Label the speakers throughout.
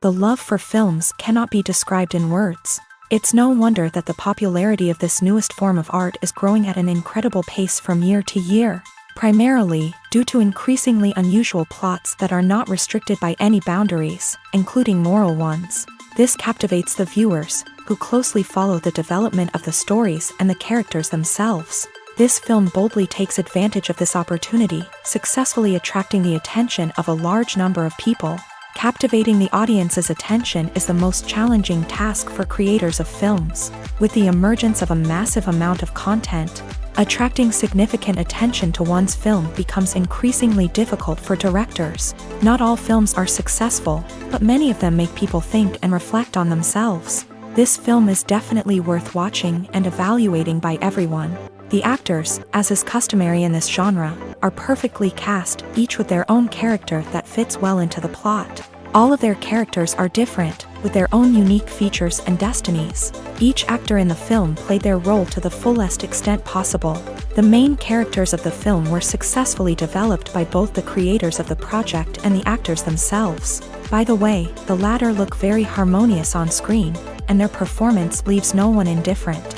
Speaker 1: The love for films cannot be described in words. It's no wonder that the popularity of this newest form of art is growing at an incredible pace from year to year, primarily due to increasingly unusual plots that are not restricted by any boundaries, including moral ones. This captivates the viewers, who closely follow the development of the stories and the characters themselves. This film boldly takes advantage of this opportunity, successfully attracting the attention of a large number of people. Captivating the audience's attention is the most challenging task for creators of films. With the emergence of a massive amount of content, attracting significant attention to one's film becomes increasingly difficult for directors. Not all films are successful, but many of them make people think and reflect on themselves. This film is definitely worth watching and evaluating by everyone. The actors, as is customary in this genre, are perfectly cast, each with their own character that fits well into the plot. All of their characters are different, with their own unique features and destinies. Each actor in the film played their role to the fullest extent possible. The main characters of the film were successfully developed by both the creators of the project and the actors themselves. By the way, the latter look very harmonious on screen, and their performance leaves no one indifferent.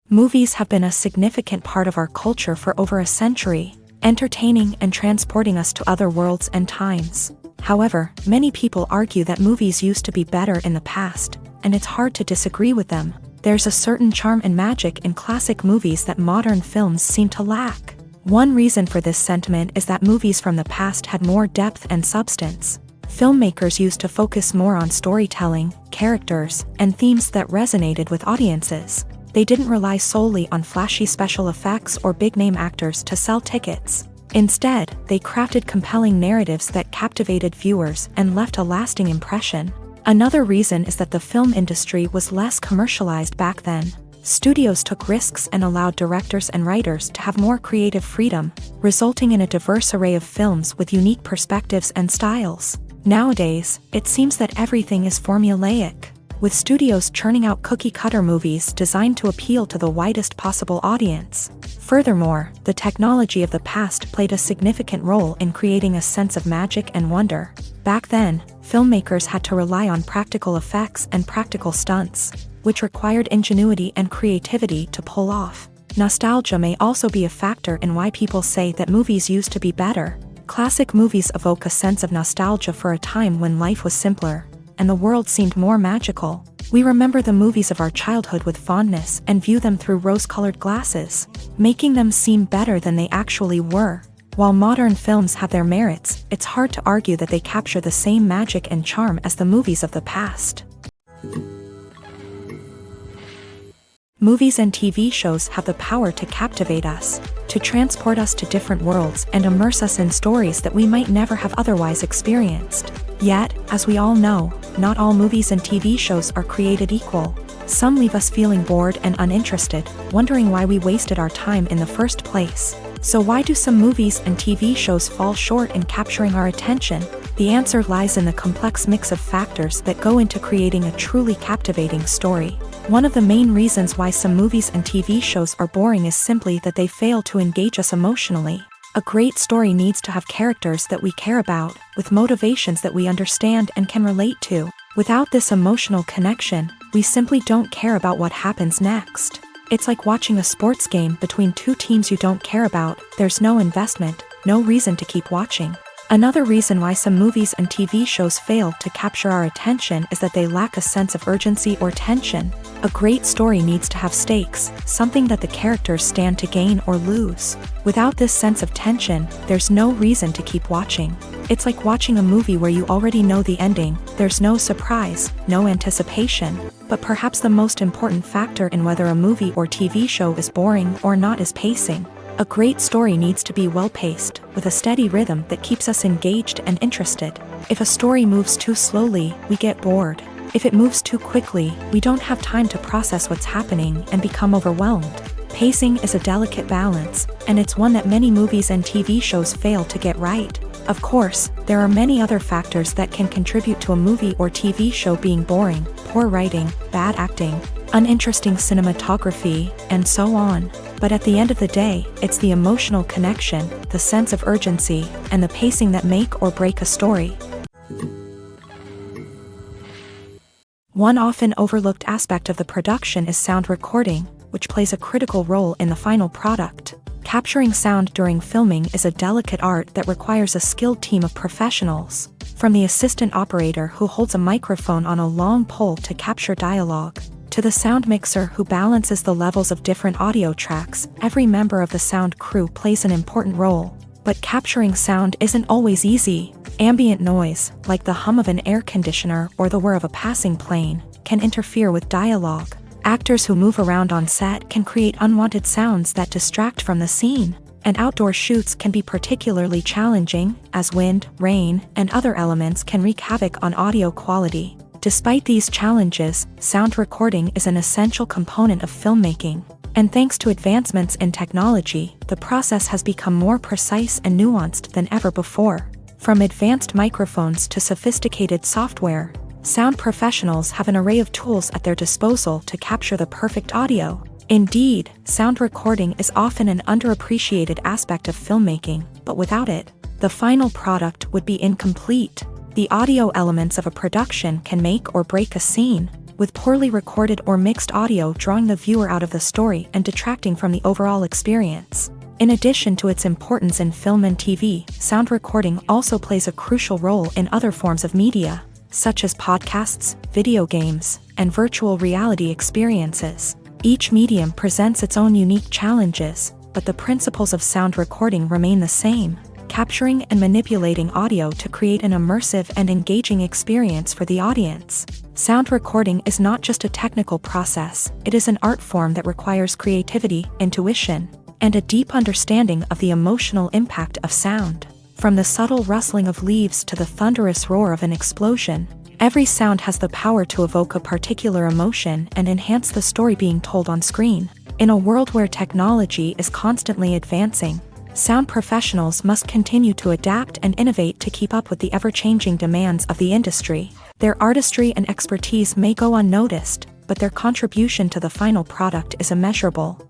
Speaker 1: Movies have been a significant part of our culture for over a century, entertaining and transporting us to other worlds and times. However, many people argue that movies used to be better in the past, and it's hard to disagree with them. There's a certain charm and magic in classic movies that modern films seem to lack. One reason for this sentiment is that movies from the past had more depth and substance. Filmmakers used to focus more on storytelling, characters, and themes that resonated with audiences. They didn't rely solely on flashy special effects or big-name actors to sell tickets. Instead, they crafted compelling narratives that captivated viewers and left a lasting impression. Another reason is that the film industry was less commercialized back then. Studios took risks and allowed directors and writers to have more creative freedom, resulting in a diverse array of films with unique perspectives and styles. Nowadays, it seems that everything is formulaic, with studios churning out cookie-cutter movies designed to appeal to the widest possible audience. Furthermore, the technology of the past played a significant role in creating a sense of magic and wonder. Back then, filmmakers had to rely on practical effects and practical stunts, which required ingenuity and creativity to pull off. Nostalgia may also be a factor in why people say that movies used to be better. Classic movies evoke a sense of nostalgia for a time when life was simpler, and the world seemed more magical. We remember the movies of our childhood with fondness and view them through rose-colored glasses, making them seem better than they actually were. While modern films have their merits, it's hard to argue that they capture the same magic and charm as the movies of the past. Movies and TV shows have the power to captivate us, to transport us to different worlds and immerse us in stories that we might never have otherwise experienced. Yet, as we all know, not all movies and TV shows are created equal. Some leave us feeling bored and uninterested, wondering why we wasted our time in the first place. So why do some movies and TV shows fall short in capturing our attention? The answer lies in the complex mix of factors that go into creating a truly captivating story. One of the main reasons why some movies and TV shows are boring is simply that they fail to engage us emotionally. A great story needs to have characters that we care about, with motivations that we understand and can relate to. Without this emotional connection, we simply don't care about what happens next. It's like watching a sports game between two teams you don't care about. There's no investment, no reason to keep watching. Another reason why some movies and TV shows fail to capture our attention is that they lack a sense of urgency or tension. A great story needs to have stakes, something that the characters stand to gain or lose. Without this sense of tension, there's no reason to keep watching. It's like watching a movie where you already know the ending. There's no surprise, no anticipation. But perhaps the most important factor in whether a movie or TV show is boring or not is pacing. A great story needs to be well-paced, with a steady rhythm that keeps us engaged and interested. If a story moves too slowly, we get bored. If it moves too quickly, we don't have time to process what's happening and become overwhelmed. Pacing is a delicate balance, and it's one that many movies and TV shows fail to get right. Of course, there are many other factors that can contribute to a movie or TV show being boring: poor writing, bad acting, uninteresting cinematography, and so on. But at the end of the day, it's the emotional connection, the sense of urgency, and the pacing that make or break a story. One often overlooked aspect of the production is sound recording, which plays a critical role in the final product. Capturing sound during filming is a delicate art that requires a skilled team of professionals. From the assistant operator who holds a microphone on a long pole to capture dialogue, to the sound mixer who balances the levels of different audio tracks, every member of the sound crew plays an important role. But capturing sound isn't always easy. Ambient noise, like the hum of an air conditioner or the whir of a passing plane, can interfere with dialogue. Actors who move around on set can create unwanted sounds that distract from the scene. And outdoor shoots can be particularly challenging, as wind, rain, and other elements can wreak havoc on audio quality. Despite these challenges, sound recording is an essential component of filmmaking. And thanks to advancements in technology, the process has become more precise and nuanced than ever before. From advanced microphones to sophisticated software, sound professionals have an array of tools at their disposal to capture the perfect audio. Indeed, sound recording is often an underappreciated aspect of filmmaking, but without it, the final product would be incomplete. The audio elements of a production can make or break a scene, with poorly recorded or mixed audio drawing the viewer out of the story and detracting from the overall experience. In addition to its importance in film and TV, sound recording also plays a crucial role in other forms of media, such as podcasts, video games, and virtual reality experiences. Each medium presents its own unique challenges, but the principles of sound recording remain the same, capturing and manipulating audio to create an immersive and engaging experience for the audience. Sound recording is not just a technical process, it is an art form that requires creativity, intuition, and a deep understanding of the emotional impact of sound. From the subtle rustling of leaves to the thunderous roar of an explosion, every sound has the power to evoke a particular emotion and enhance the story being told on screen. In a world where technology is constantly advancing, sound professionals must continue to adapt and innovate to keep up with the ever-changing demands of the industry. Their artistry and expertise may go unnoticed, but their contribution to the final product is immeasurable.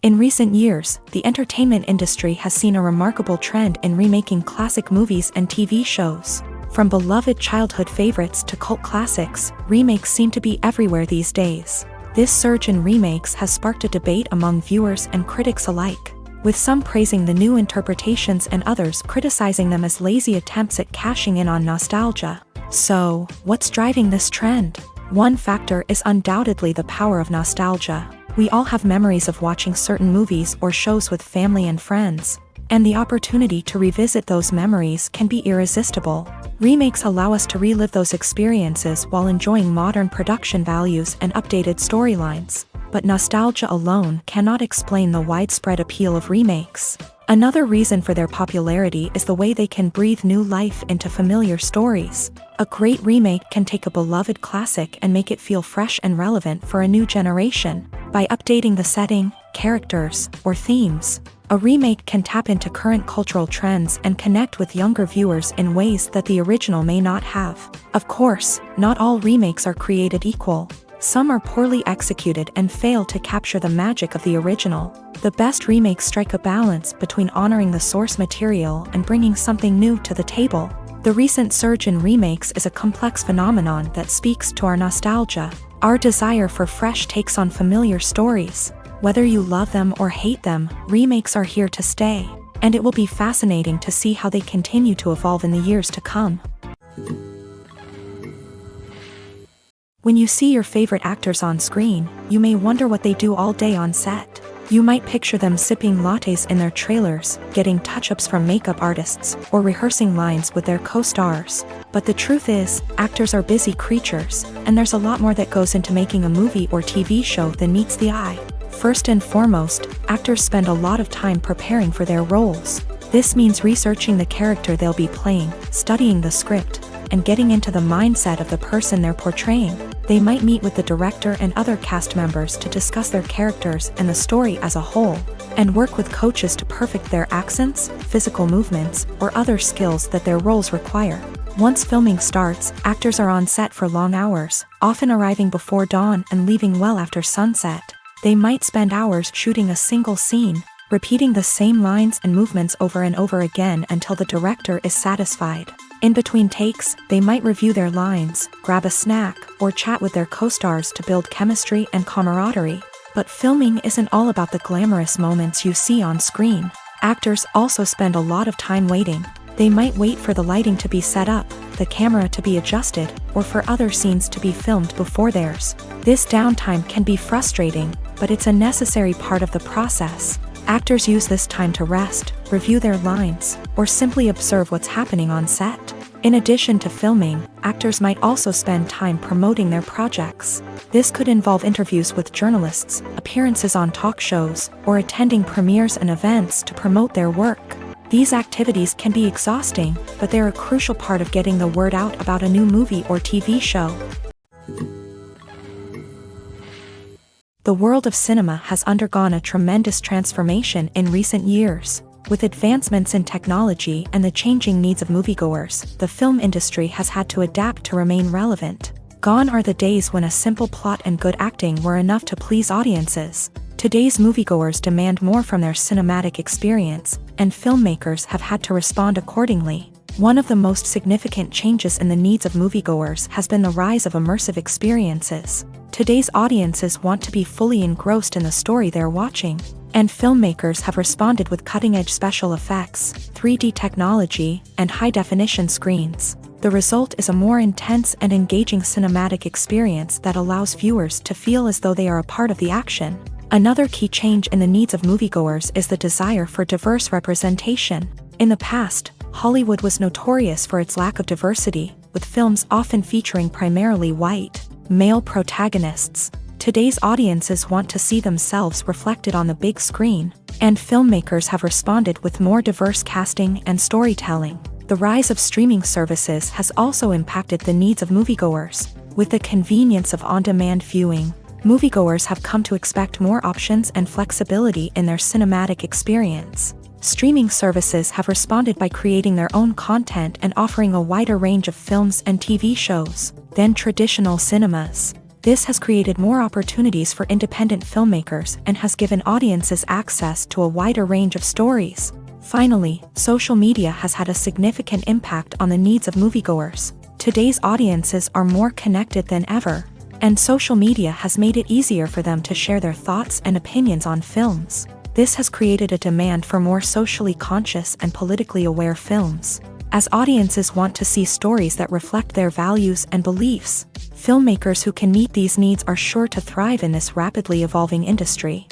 Speaker 1: In recent years, the entertainment industry has seen a remarkable trend in remaking classic movies and TV shows. From beloved childhood favorites to cult classics, remakes seem to be everywhere these days. This surge in remakes has sparked a debate among viewers and critics alike, with some praising the new interpretations and others criticizing them as lazy attempts at cashing in on nostalgia. So, what's driving this trend? One factor is undoubtedly the power of nostalgia. We all have memories of watching certain movies or shows with family and friends, and the opportunity to revisit those memories can be irresistible. Remakes allow us to relive those experiences while enjoying modern production values and updated storylines. But nostalgia alone cannot explain the widespread appeal of remakes. Another reason for their popularity is the way they can breathe new life into familiar stories. A great remake can take a beloved classic and make it feel fresh and relevant for a new generation. By updating the setting, characters, or themes, a remake can tap into current cultural trends and connect with younger viewers in ways that the original may not have. Of course, not all remakes are created equal. Some are poorly executed and fail to capture the magic of the original. The best remakes strike a balance between honoring the source material and bringing something new to the table. The recent surge in remakes is a complex phenomenon that speaks to our nostalgia, our desire for fresh takes on familiar stories. Whether you love them or hate them, remakes are here to stay, and it will be fascinating to see how they continue to evolve in the years to come. When you see your favorite actors on screen, you may wonder what they do all day on set. You might picture them sipping lattes in their trailers, getting touch-ups from makeup artists, or rehearsing lines with their co-stars. But the truth is, actors are busy creatures, and there's a lot more that goes into making a movie or TV show than meets the eye. First and foremost, actors spend a lot of time preparing for their roles. This means researching the character they'll be playing, studying the script, and getting into the mindset of the person they're portraying. They might meet with the director and other cast members to discuss their characters and the story as a whole, and work with coaches to perfect their accents, physical movements, or other skills that their roles require. Once filming starts, actors are on set for long hours, often arriving before dawn and leaving well after sunset. They might spend hours shooting a single scene, repeating the same lines and movements over and over again until the director is satisfied. In between takes, they might review their lines, grab a snack, or chat with their co-stars to build chemistry and camaraderie. But filming isn't all about the glamorous moments you see on screen. Actors also spend a lot of time waiting. They might wait for the lighting to be set up, the camera to be adjusted, or for other scenes to be filmed before theirs. This downtime can be frustrating, but it's a necessary part of the process. Actors use this time to rest, review their lines, or simply observe what's happening on set. In addition to filming, actors might also spend time promoting their projects. This could involve interviews with journalists, appearances on talk shows, or attending premieres and events to promote their work. These activities can be exhausting, but they're a crucial part of getting the word out about a new movie or TV show. The world of cinema has undergone a tremendous transformation in recent years. With advancements in technology and the changing needs of moviegoers, the film industry has had to adapt to remain relevant. Gone are the days when a simple plot and good acting were enough to please audiences. Today's moviegoers demand more from their cinematic experience, and filmmakers have had to respond accordingly. One of the most significant changes in the needs of moviegoers has been the rise of immersive experiences. Today's audiences want to be fully engrossed in the story they're watching, and filmmakers have responded with cutting-edge special effects, 3D technology, and high-definition screens. The result is a more intense and engaging cinematic experience that allows viewers to feel as though they are a part of the action. Another key change in the needs of moviegoers is the desire for diverse representation. In the past, Hollywood was notorious for its lack of diversity, with films often featuring primarily white, male protagonists. Today's audiences want to see themselves reflected on the big screen, and filmmakers have responded with more diverse casting and storytelling. The rise of streaming services has also impacted the needs of moviegoers. With the convenience of on-demand viewing, moviegoers have come to expect more options and flexibility in their cinematic experience. Streaming services have responded by creating their own content and offering a wider range of films and TV shows than traditional cinemas. This has created more opportunities for independent filmmakers and has given audiences access to a wider range of stories. Finally, social media has had a significant impact on the needs of moviegoers. Today's audiences are more connected than ever, and social media has made it easier for them to share their thoughts and opinions on films. This has created a demand for more socially conscious and politically aware films. As audiences want to see stories that reflect their values and beliefs, filmmakers who can meet these needs are sure to thrive in this rapidly evolving industry.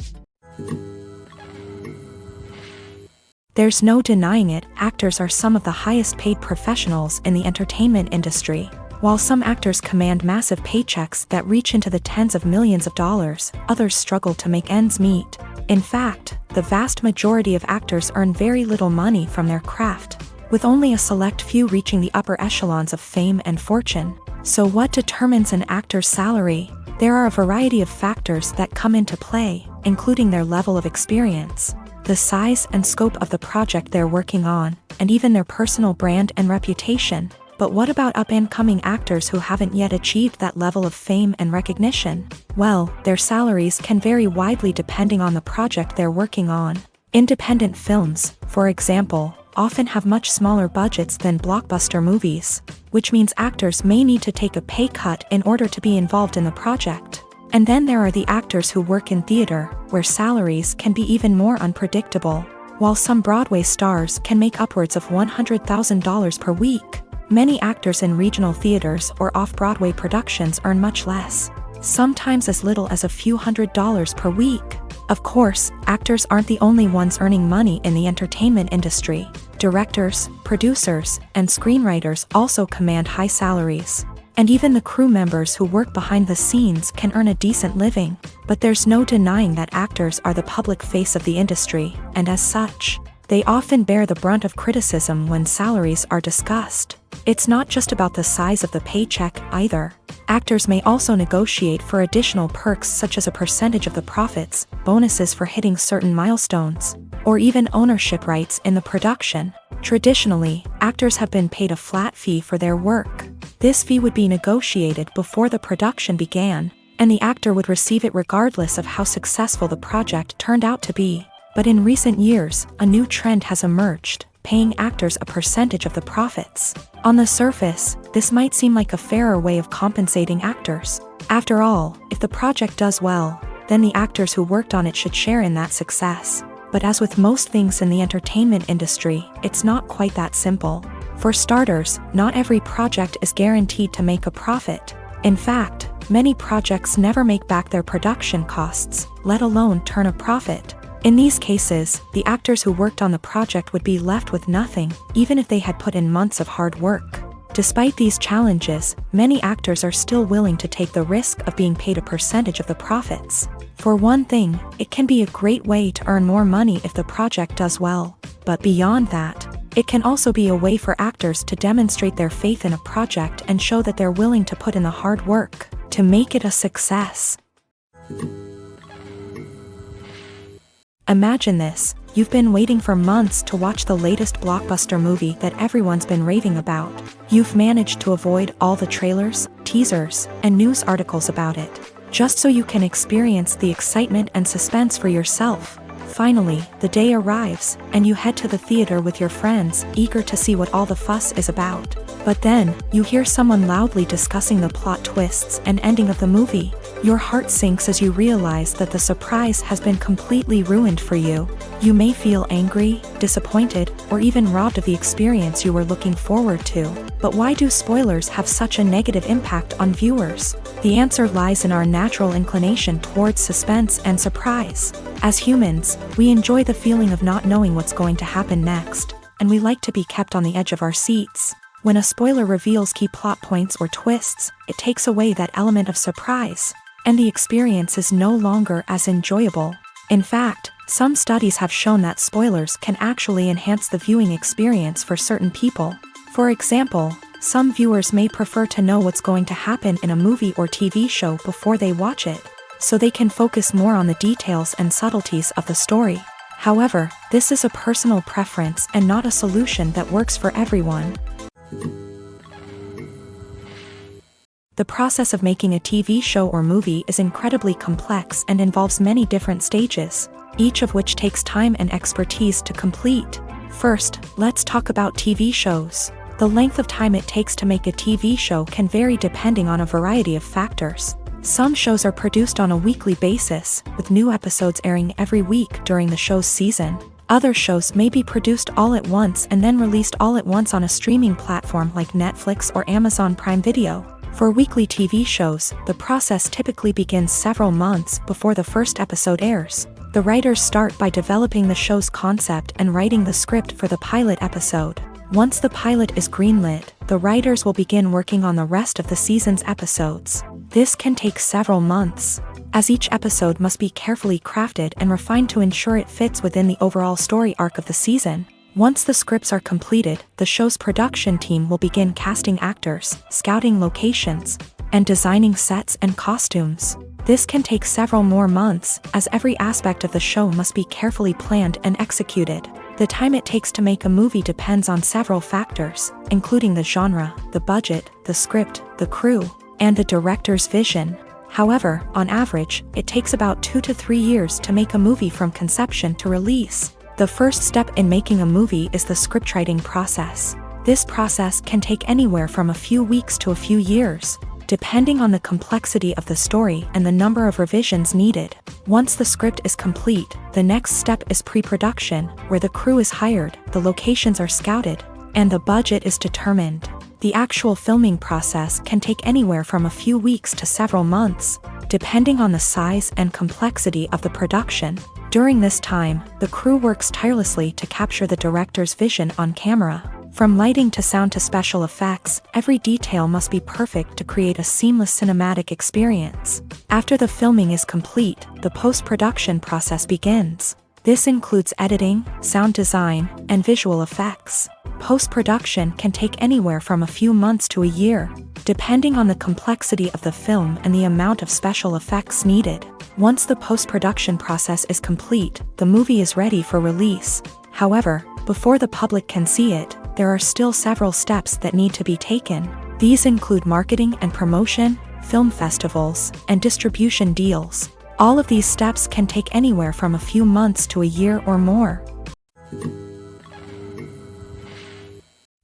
Speaker 1: There's no denying it, actors are some of the highest paid professionals in the entertainment industry. While some actors command massive paychecks that reach into the tens of millions of dollars, others struggle to make ends meet. In fact, the vast majority of actors earn very little money from their craft, with only a select few reaching the upper echelons of fame and fortune. So what determines an actor's salary? There are a variety of factors that come into play, including their level of experience, the size and scope of the project they're working on, and even their personal brand and reputation. But what about up-and-coming actors who haven't yet achieved that level of fame and recognition? Well, their salaries can vary widely depending on the project they're working on. Independent films, for example, often have much smaller budgets than blockbuster movies, which means actors may need to take a pay cut in order to be involved in the project. And then there are the actors who work in theater, where salaries can be even more unpredictable. While some Broadway stars can make upwards of $100,000 per week, many actors in regional theaters or off-Broadway productions earn much less, sometimes as little as a few $100s per week. Of course, actors aren't the only ones earning money in the entertainment industry. Directors, producers, and screenwriters also command high salaries. And even the crew members who work behind the scenes can earn a decent living. But there's no denying that actors are the public face of the industry, and as such, They often bear the brunt of criticism when salaries are discussed. It's not just about the size of the paycheck, either. Actors may also negotiate for additional perks such as a percentage of the profits, bonuses for hitting certain milestones, or even ownership rights in the production. Traditionally, actors have been paid a flat fee for their work. This fee would be negotiated before the production began, and the actor would receive it regardless of how successful the project turned out to be. But in recent years, a new trend has emerged, paying actors a percentage of the profits. On the surface, this might seem like a fairer way of compensating actors. After all, if the project does well, then the actors who worked on it should share in that success. But as with most things in the entertainment industry, it's not quite that simple. For starters, not every project is guaranteed to make a profit. In fact, many projects never make back their production costs, let alone turn a profit. In these cases, the actors who worked on the project would be left with nothing, even if they had put in months of hard work. Despite these challenges, many actors are still willing to take the risk of being paid a percentage of the profits. For one thing, it can be a great way to earn more money if the project does well. But beyond that, it can also be a way for actors to demonstrate their faith in a project and show that they're willing to put in the hard work to make it a success. Imagine this: you've been waiting for months to watch the latest blockbuster movie that everyone's been raving about. You've managed to avoid all the trailers, teasers, and news articles about it, just so you can experience the excitement and suspense for yourself. Finally, the day arrives, and you head to the theater with your friends, eager to see what all the fuss is about. But then, you hear someone loudly discussing the plot twists and ending of the movie. Your heart sinks as you realize that the surprise has been completely ruined for you. You may feel angry, disappointed, or even robbed of the experience you were looking forward to. But why do spoilers have such a negative impact on viewers? The answer lies in our natural inclination towards suspense and surprise. As humans, we enjoy the feeling of not knowing what's going to happen next, and we like to be kept on the edge of our seats. When a spoiler reveals key plot points or twists, it takes away that element of surprise, and the experience is no longer as enjoyable. In fact, some studies have shown that spoilers can actually enhance the viewing experience for certain people. For example, some viewers may prefer to know what's going to happen in a movie or TV show before they watch it, so they can focus more on the details and subtleties of the story. However, this is a personal preference and not a solution that works for everyone. The process of making a TV show or movie is incredibly complex and involves many different stages, each of which takes time and expertise to complete. First, let's talk about TV shows. The length of time it takes to make a TV show can vary depending on a variety of factors. Some shows are produced on a weekly basis, with new episodes airing every week during the show's season. Other shows may be produced all at once and then released all at once on a streaming platform like Netflix or Amazon Prime Video. For weekly TV shows, the process typically begins several months before the first episode airs. The writers start by developing the show's concept and writing the script for the pilot episode. Once the pilot is greenlit, the writers will begin working on the rest of the season's episodes. This can take several months, as each episode must be carefully crafted and refined to ensure it fits within the overall story arc of the season. Once the scripts are completed, the show's production team will begin casting actors, scouting locations, and designing sets and costumes. This can take several more months, as every aspect of the show must be carefully planned and executed. The time it takes to make a movie depends on several factors, including the genre, the budget, the script, the crew, and the director's vision. However, on average, it takes about 2 to 3 years to make a movie from conception to release. The first step in making a movie is the scriptwriting process. This process can take anywhere from a few weeks to a few years, depending on the complexity of the story and the number of revisions needed. Once the script is complete, the next step is pre-production, where the crew is hired, the locations are scouted, and the budget is determined. The actual filming process can take anywhere from a few weeks to several months, depending on the size and complexity of the production. During this time, the crew works tirelessly to capture the director's vision on camera. From lighting to sound to special effects, every detail must be perfect to create a seamless cinematic experience. After the filming is complete, the post-production process begins. This includes editing, sound design, and visual effects. Post-production can take anywhere from a few months to a year, depending on the complexity of the film and the amount of special effects needed. Once the post-production process is complete, the movie is ready for release. However, before the public can see it, there are still several steps that need to be taken. These include marketing and promotion, film festivals, and distribution deals. All of these steps can take anywhere from a few months to a year or more.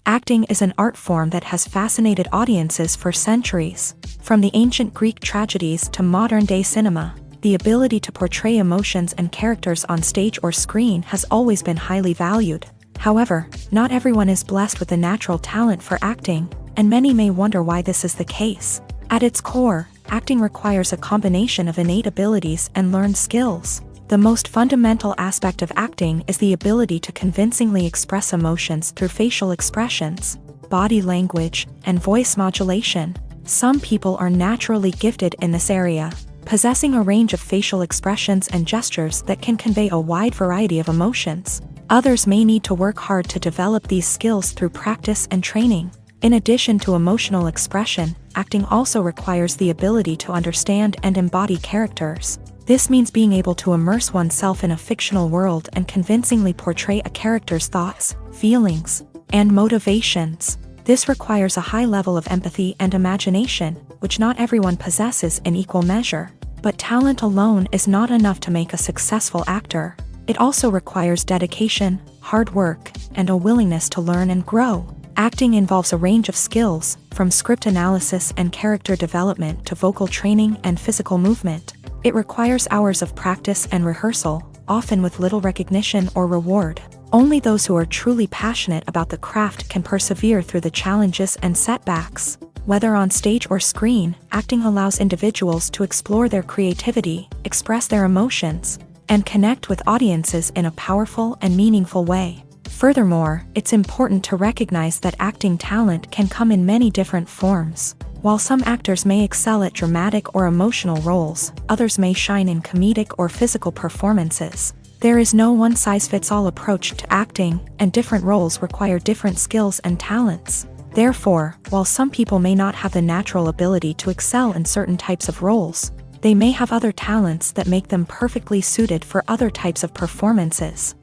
Speaker 1: Acting is an art form that has fascinated audiences for centuries. From the ancient Greek tragedies to modern-day cinema, the ability to portray emotions and characters on stage or screen has always been highly valued. However, not everyone is blessed with a natural talent for acting, and many may wonder why this is the case. At its core, acting requires a combination of innate abilities and learned skills. The most fundamental aspect of acting is the ability to convincingly express emotions through facial expressions, body language, and voice modulation. Some people are naturally gifted in this area, possessing a range of facial expressions and gestures that can convey a wide variety of emotions. Others may need to work hard to develop these skills through practice and training. In addition to emotional expression, acting also requires the ability to understand and embody characters. This means being able to immerse oneself in a fictional world and convincingly portray a character's thoughts, feelings, and motivations. This requires a high level of empathy and imagination, which not everyone possesses in equal measure. But talent alone is not enough to make a successful actor. It also requires dedication, hard work, and a willingness to learn and grow. Acting involves a range of skills, from script analysis and character development to vocal training and physical movement. It requires hours of practice and rehearsal, often with little recognition or reward. Only those who are truly passionate about the craft can persevere through the challenges and setbacks. Whether on stage or screen, acting allows individuals to explore their creativity, express their emotions, and connect with audiences in a powerful and meaningful way. Furthermore, it's important to recognize that acting talent can come in many different forms. While some actors may excel at dramatic or emotional roles, others may shine in comedic or physical performances. There is no one-size-fits-all approach to acting, and different roles require different skills and talents. Therefore, while some people may not have the natural ability to excel in certain types of roles, they may have other talents that make them perfectly suited for other types of performances.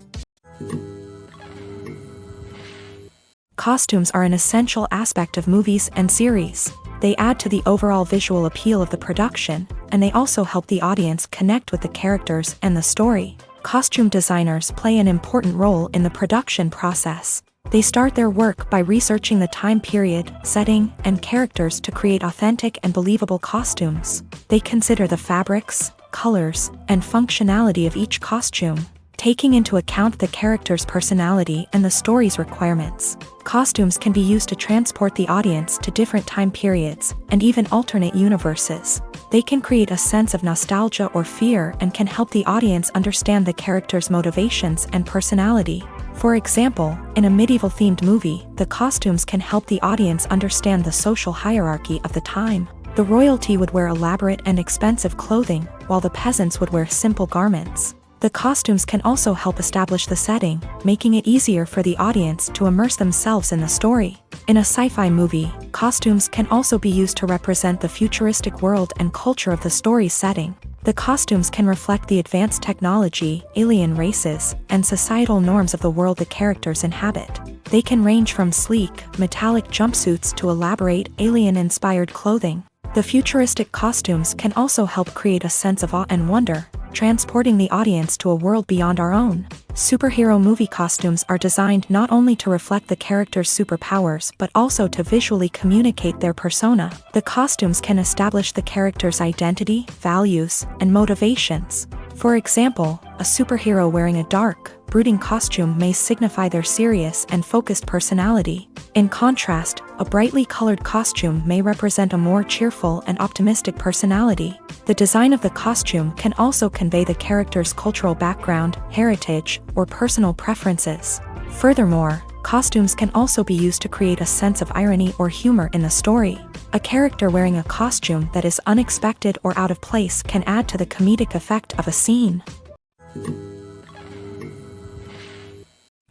Speaker 1: Costumes are an essential aspect of movies and series. They add to the overall visual appeal of the production, and they also help the audience connect with the characters and the story. Costume designers play an important role in the production process. They start their work by researching the time period, setting, and characters to create authentic and believable costumes. They consider the fabrics, colors, and functionality of each costume, taking into account the character's personality and the story's requirements. Costumes can be used to transport the audience to different time periods, and even alternate universes. They can create a sense of nostalgia or fear and can help the audience understand the character's motivations and personality. For example, in a medieval-themed movie, the costumes can help the audience understand the social hierarchy of the time. The royalty would wear elaborate and expensive clothing, while the peasants would wear simple garments. The costumes can also help establish the setting, making it easier for the audience to immerse themselves in the story. In a sci-fi movie, costumes can also be used to represent the futuristic world and culture of the story's setting. The costumes can reflect the advanced technology, alien races, and societal norms of the world the characters inhabit. They can range from sleek, metallic jumpsuits to elaborate, alien-inspired clothing. The futuristic costumes can also help create a sense of awe and wonder, transporting the audience to a world beyond our own. Superhero movie costumes are designed not only to reflect the character's superpowers but also to visually communicate their persona. The costumes can establish the character's identity, values, and motivations. For example, a superhero wearing a dark, brooding costume may signify their serious and focused personality. In contrast, a brightly colored costume may represent a more cheerful and optimistic personality. The design of the costume can also convey the character's cultural background, heritage, or personal preferences. Furthermore, costumes can also be used to create a sense of irony or humor in the story. A character wearing a costume that is unexpected or out of place can add to the comedic effect of a scene.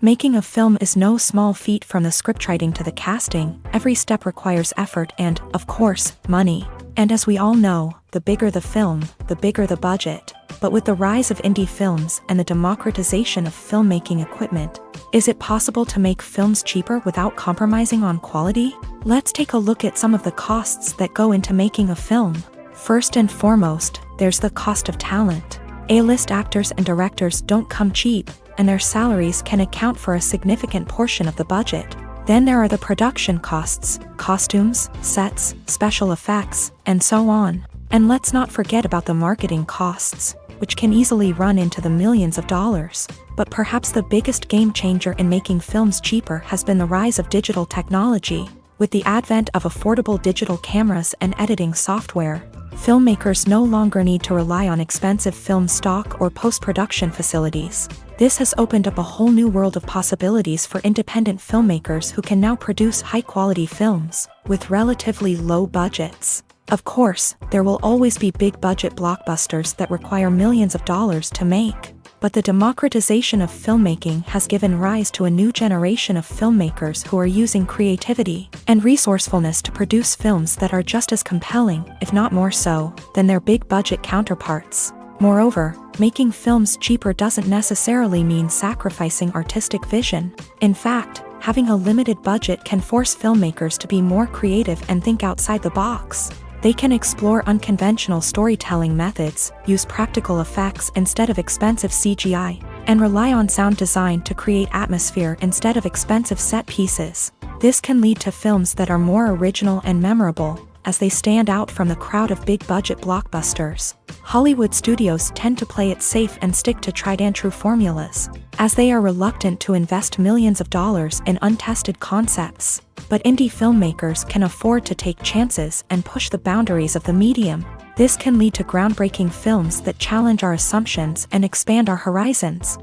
Speaker 1: Making a film is no small feat. From the scriptwriting to the casting, every step requires effort and, of course, money. And as we all know, the bigger the film, the bigger the budget. But with the rise of indie films and the democratization of filmmaking equipment, is it possible to make films cheaper without compromising on quality? Let's take a look at some of the costs that go into making a film. First and foremost, there's the cost of talent. A-list actors and directors don't come cheap, and their salaries can account for a significant portion of the budget. Then there are the production costs, costumes, sets, special effects, and so on. And let's not forget about the marketing costs, which can easily run into the millions of dollars. But perhaps the biggest game changer in making films cheaper has been the rise of digital technology. With the advent of affordable digital cameras and editing software, filmmakers no longer need to rely on expensive film stock or post-production facilities. This has opened up a whole new world of possibilities for independent filmmakers who can now produce high-quality films with relatively low budgets. Of course, there will always be big-budget blockbusters that require millions of dollars to make. But the democratization of filmmaking has given rise to a new generation of filmmakers who are using creativity and resourcefulness to produce films that are just as compelling, if not more so, than their big-budget counterparts. Moreover, making films cheaper doesn't necessarily mean sacrificing artistic vision. In fact, having a limited budget can force filmmakers to be more creative and think outside the box. They can explore unconventional storytelling methods, use practical effects instead of expensive CGI, and rely on sound design to create atmosphere instead of expensive set pieces. This can lead to films that are more original and memorable, as they stand out from the crowd of big-budget blockbusters. Hollywood studios tend to play it safe and stick to tried-and-true formulas, as they are reluctant to invest millions of dollars in untested concepts. But indie filmmakers can afford to take chances and push the boundaries of the medium. This can lead to groundbreaking films that challenge our assumptions and expand our horizons.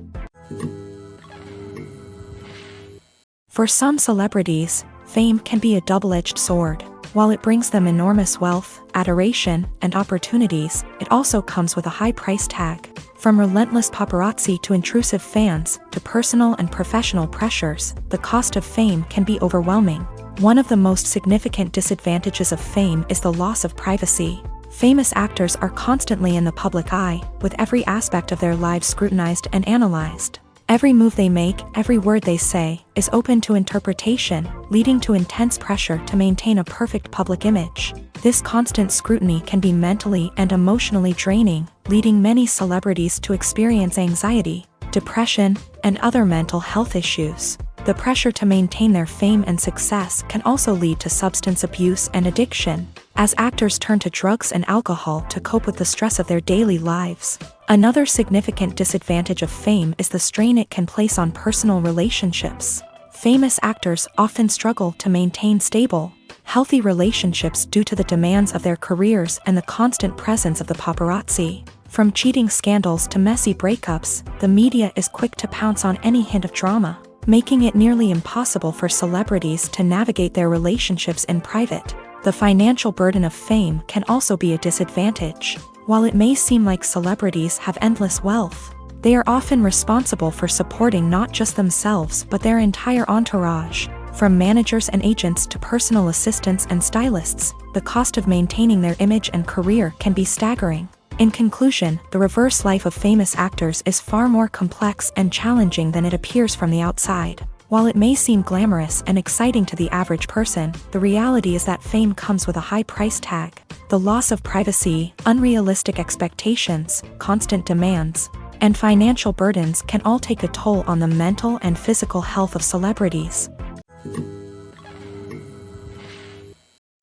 Speaker 1: For some celebrities, fame can be a double-edged sword. While it brings them enormous wealth, adoration, and opportunities, it also comes with a high price tag. From relentless paparazzi to intrusive fans, to personal and professional pressures, the cost of fame can be overwhelming. One of the most significant disadvantages of fame is the loss of privacy. Famous actors are constantly in the public eye, with every aspect of their lives scrutinized and analyzed. Every move they make, every word they say, is open to interpretation, leading to intense pressure to maintain a perfect public image. This constant scrutiny can be mentally and emotionally draining, leading many celebrities to experience anxiety, depression, and other mental health issues. The pressure to maintain their fame and success can also lead to substance abuse and addiction, as actors turn to drugs and alcohol to cope with the stress of their daily lives. Another significant disadvantage of fame is the strain it can place on personal relationships. Famous actors often struggle to maintain stable, healthy relationships due to the demands of their careers and the constant presence of the paparazzi. From cheating scandals to messy breakups, the media is quick to pounce on any hint of drama, making it nearly impossible for celebrities to navigate their relationships in private. The financial burden of fame can also be a disadvantage. While it may seem like celebrities have endless wealth, they are often responsible for supporting not just themselves but their entire entourage. From managers and agents to personal assistants and stylists, the cost of maintaining their image and career can be staggering. In conclusion, the reverse life of famous actors is far more complex and challenging than it appears from the outside. While it may seem glamorous and exciting to the average person, the reality is that fame comes with a high price tag. The loss of privacy, unrealistic expectations, constant demands, and financial burdens can all take a toll on the mental and physical health of celebrities.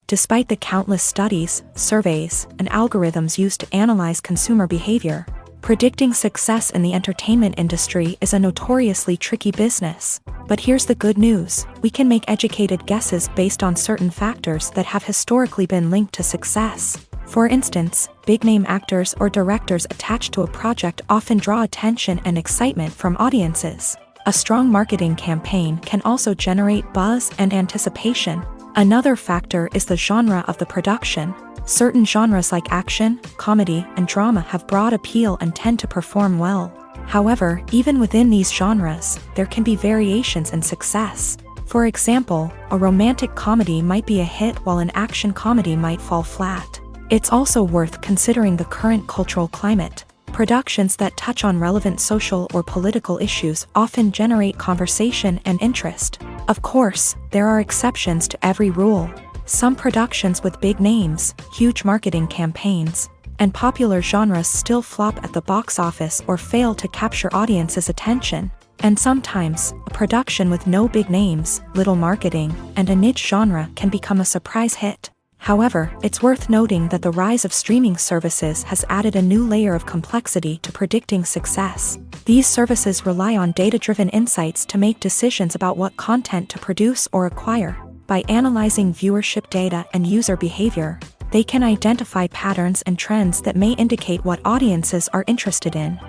Speaker 1: Despite the countless studies, surveys, and algorithms used to analyze consumer behavior, predicting success in the entertainment industry is a notoriously tricky business. But here's the good news: we can make educated guesses based on certain factors that have historically been linked to success. For instance, big-name actors or directors attached to a project often draw attention and excitement from audiences. A strong marketing campaign can also generate buzz and anticipation. Another factor is the genre of the production. Certain genres like action, comedy, and drama have broad appeal and tend to perform well. However, even within these genres, there can be variations in success. For example, a romantic comedy might be a hit while an action comedy might fall flat. It's also worth considering the current cultural climate. Productions that touch on relevant social or political issues often generate conversation and interest. Of course, there are exceptions to every rule. Some productions with big names, huge marketing campaigns, and popular genres still flop at the box office or fail to capture audiences' attention. And sometimes, a production with no big names, little marketing, and a niche genre can become a surprise hit. However, it's worth noting that the rise of streaming services has added a new layer of complexity to predicting success. These services rely on data-driven insights to make decisions about what content to produce or acquire. By analyzing viewership data and user behavior, they can identify patterns and trends that may indicate what audiences are interested in.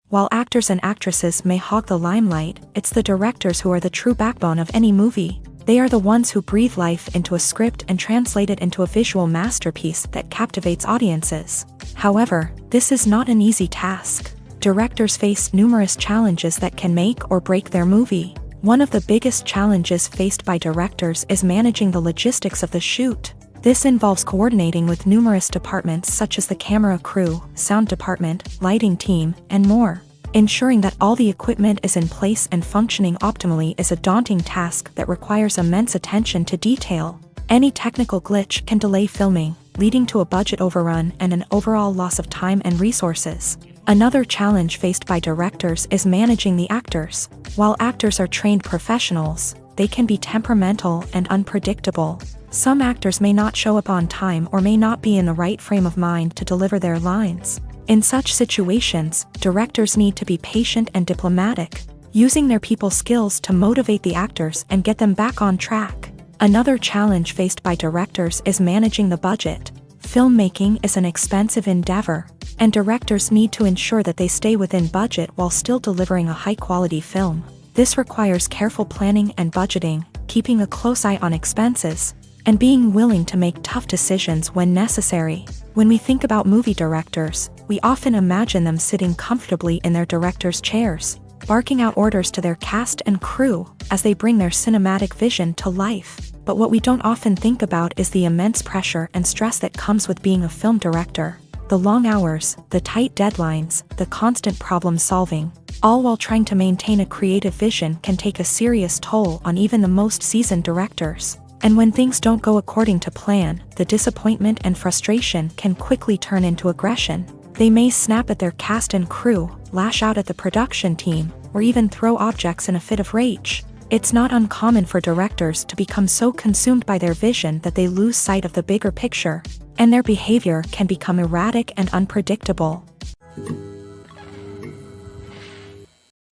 Speaker 1: While actors and actresses may hog the limelight, it's the directors who are the true backbone of any movie. They are the ones who breathe life into a script and translate it into a visual masterpiece that captivates audiences. However, this is not an easy task. Directors face numerous challenges that can make or break their movie. One of the biggest challenges faced by directors is managing the logistics of the shoot. This involves coordinating with numerous departments such as the camera crew, sound department, lighting team, and more. Ensuring that all the equipment is in place and functioning optimally is a daunting task that requires immense attention to detail. Any technical glitch can delay filming, leading to a budget overrun and an overall loss of time and resources. Another challenge faced by directors is managing the actors. While actors are trained professionals, they can be temperamental and unpredictable. Some actors may not show up on time or may not be in the right frame of mind to deliver their lines. In such situations, directors need to be patient and diplomatic, using their people skills to motivate the actors and get them back on track. Another challenge faced by directors is managing the budget. Filmmaking is an expensive endeavor, and directors need to ensure that they stay within budget while still delivering a high-quality film. This requires careful planning and budgeting, keeping a close eye on expenses, and being willing to make tough decisions when necessary. When we think about movie directors, we often imagine them sitting comfortably in their director's chairs, barking out orders to their cast and crew as they bring their cinematic vision to life. But what we don't often think about is the immense pressure and stress that comes with being a film director. The long hours, the tight deadlines, the constant problem solving, all while trying to maintain a creative vision can take a serious toll on even the most seasoned directors. And when things don't go according to plan, the disappointment and frustration can quickly turn into aggression. They may snap at their cast and crew, lash out at the production team, or even throw objects in a fit of rage. It's not uncommon for directors to become so consumed by their vision that they lose sight of the bigger picture, and their behavior can become erratic and unpredictable.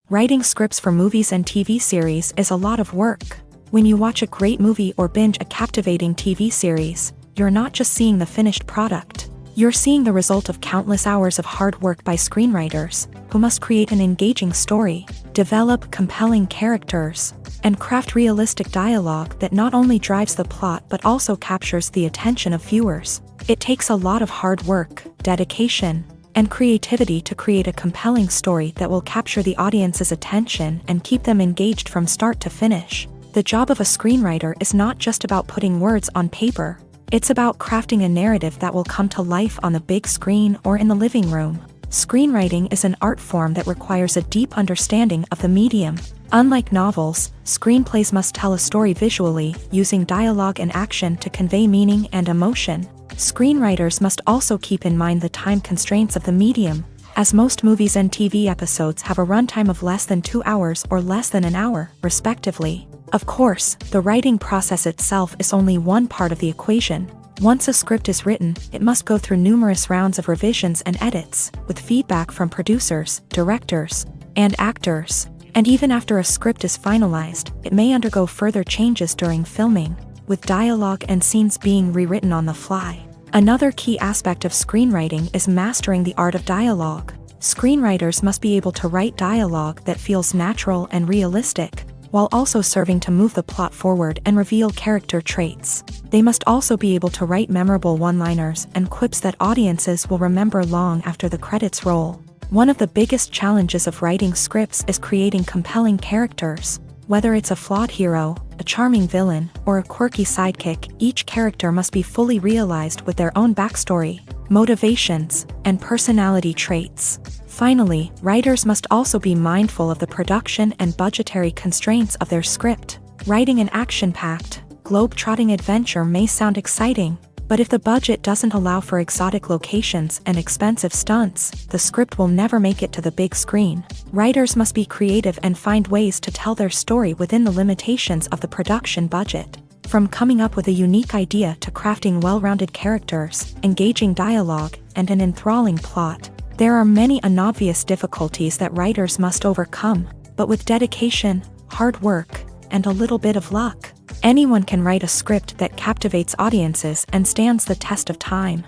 Speaker 1: Writing scripts for movies and TV series is a lot of work. When you watch a great movie or binge a captivating TV series, you're not just seeing the finished product. You're seeing the result of countless hours of hard work by screenwriters, who must create an engaging story, develop compelling characters, and craft realistic dialogue that not only drives the plot but also captures the attention of viewers. It takes a lot of hard work, dedication, and creativity to create a compelling story that will capture the audience's attention and keep them engaged from start to finish. The job of a screenwriter is not just about putting words on paper. It's about crafting a narrative that will come to life on the big screen or in the living room. Screenwriting is an art form that requires a deep understanding of the medium. Unlike novels, screenplays must tell a story visually, using dialogue and action to convey meaning and emotion. Screenwriters must also keep in mind the time constraints of the medium, as most movies and TV episodes have a runtime of less than 2 hours or less than an hour, respectively. Of course, the writing process itself is only one part of the equation. Once a script is written, it must go through numerous rounds of revisions and edits, with feedback from producers, directors, and actors. And even after a script is finalized, it may undergo further changes during filming, with dialogue and scenes being rewritten on the fly. Another key aspect of screenwriting is mastering the art of dialogue. Screenwriters must be able to write dialogue that feels natural and realistic, while also serving to move the plot forward and reveal character traits. They must also be able to write memorable one-liners and quips that audiences will remember long after the credits roll. One of the biggest challenges of writing scripts is creating compelling characters. Whether it's a flawed hero, a charming villain, or a quirky sidekick, each character must be fully realized with their own backstory, motivations, and personality traits. Finally, writers must also be mindful of the production and budgetary constraints of their script. Writing an action-packed, globe-trotting adventure may sound exciting, but if the budget doesn't allow for exotic locations and expensive stunts, the script will never make it to the big screen. Writers must be creative and find ways to tell their story within the limitations of the production budget. From coming up with a unique idea to crafting well-rounded characters, engaging dialogue, and an enthralling plot, there are many unobvious difficulties that writers must overcome, but with dedication, hard work, and a little bit of luck, anyone can write a script that captivates audiences and stands the test of time.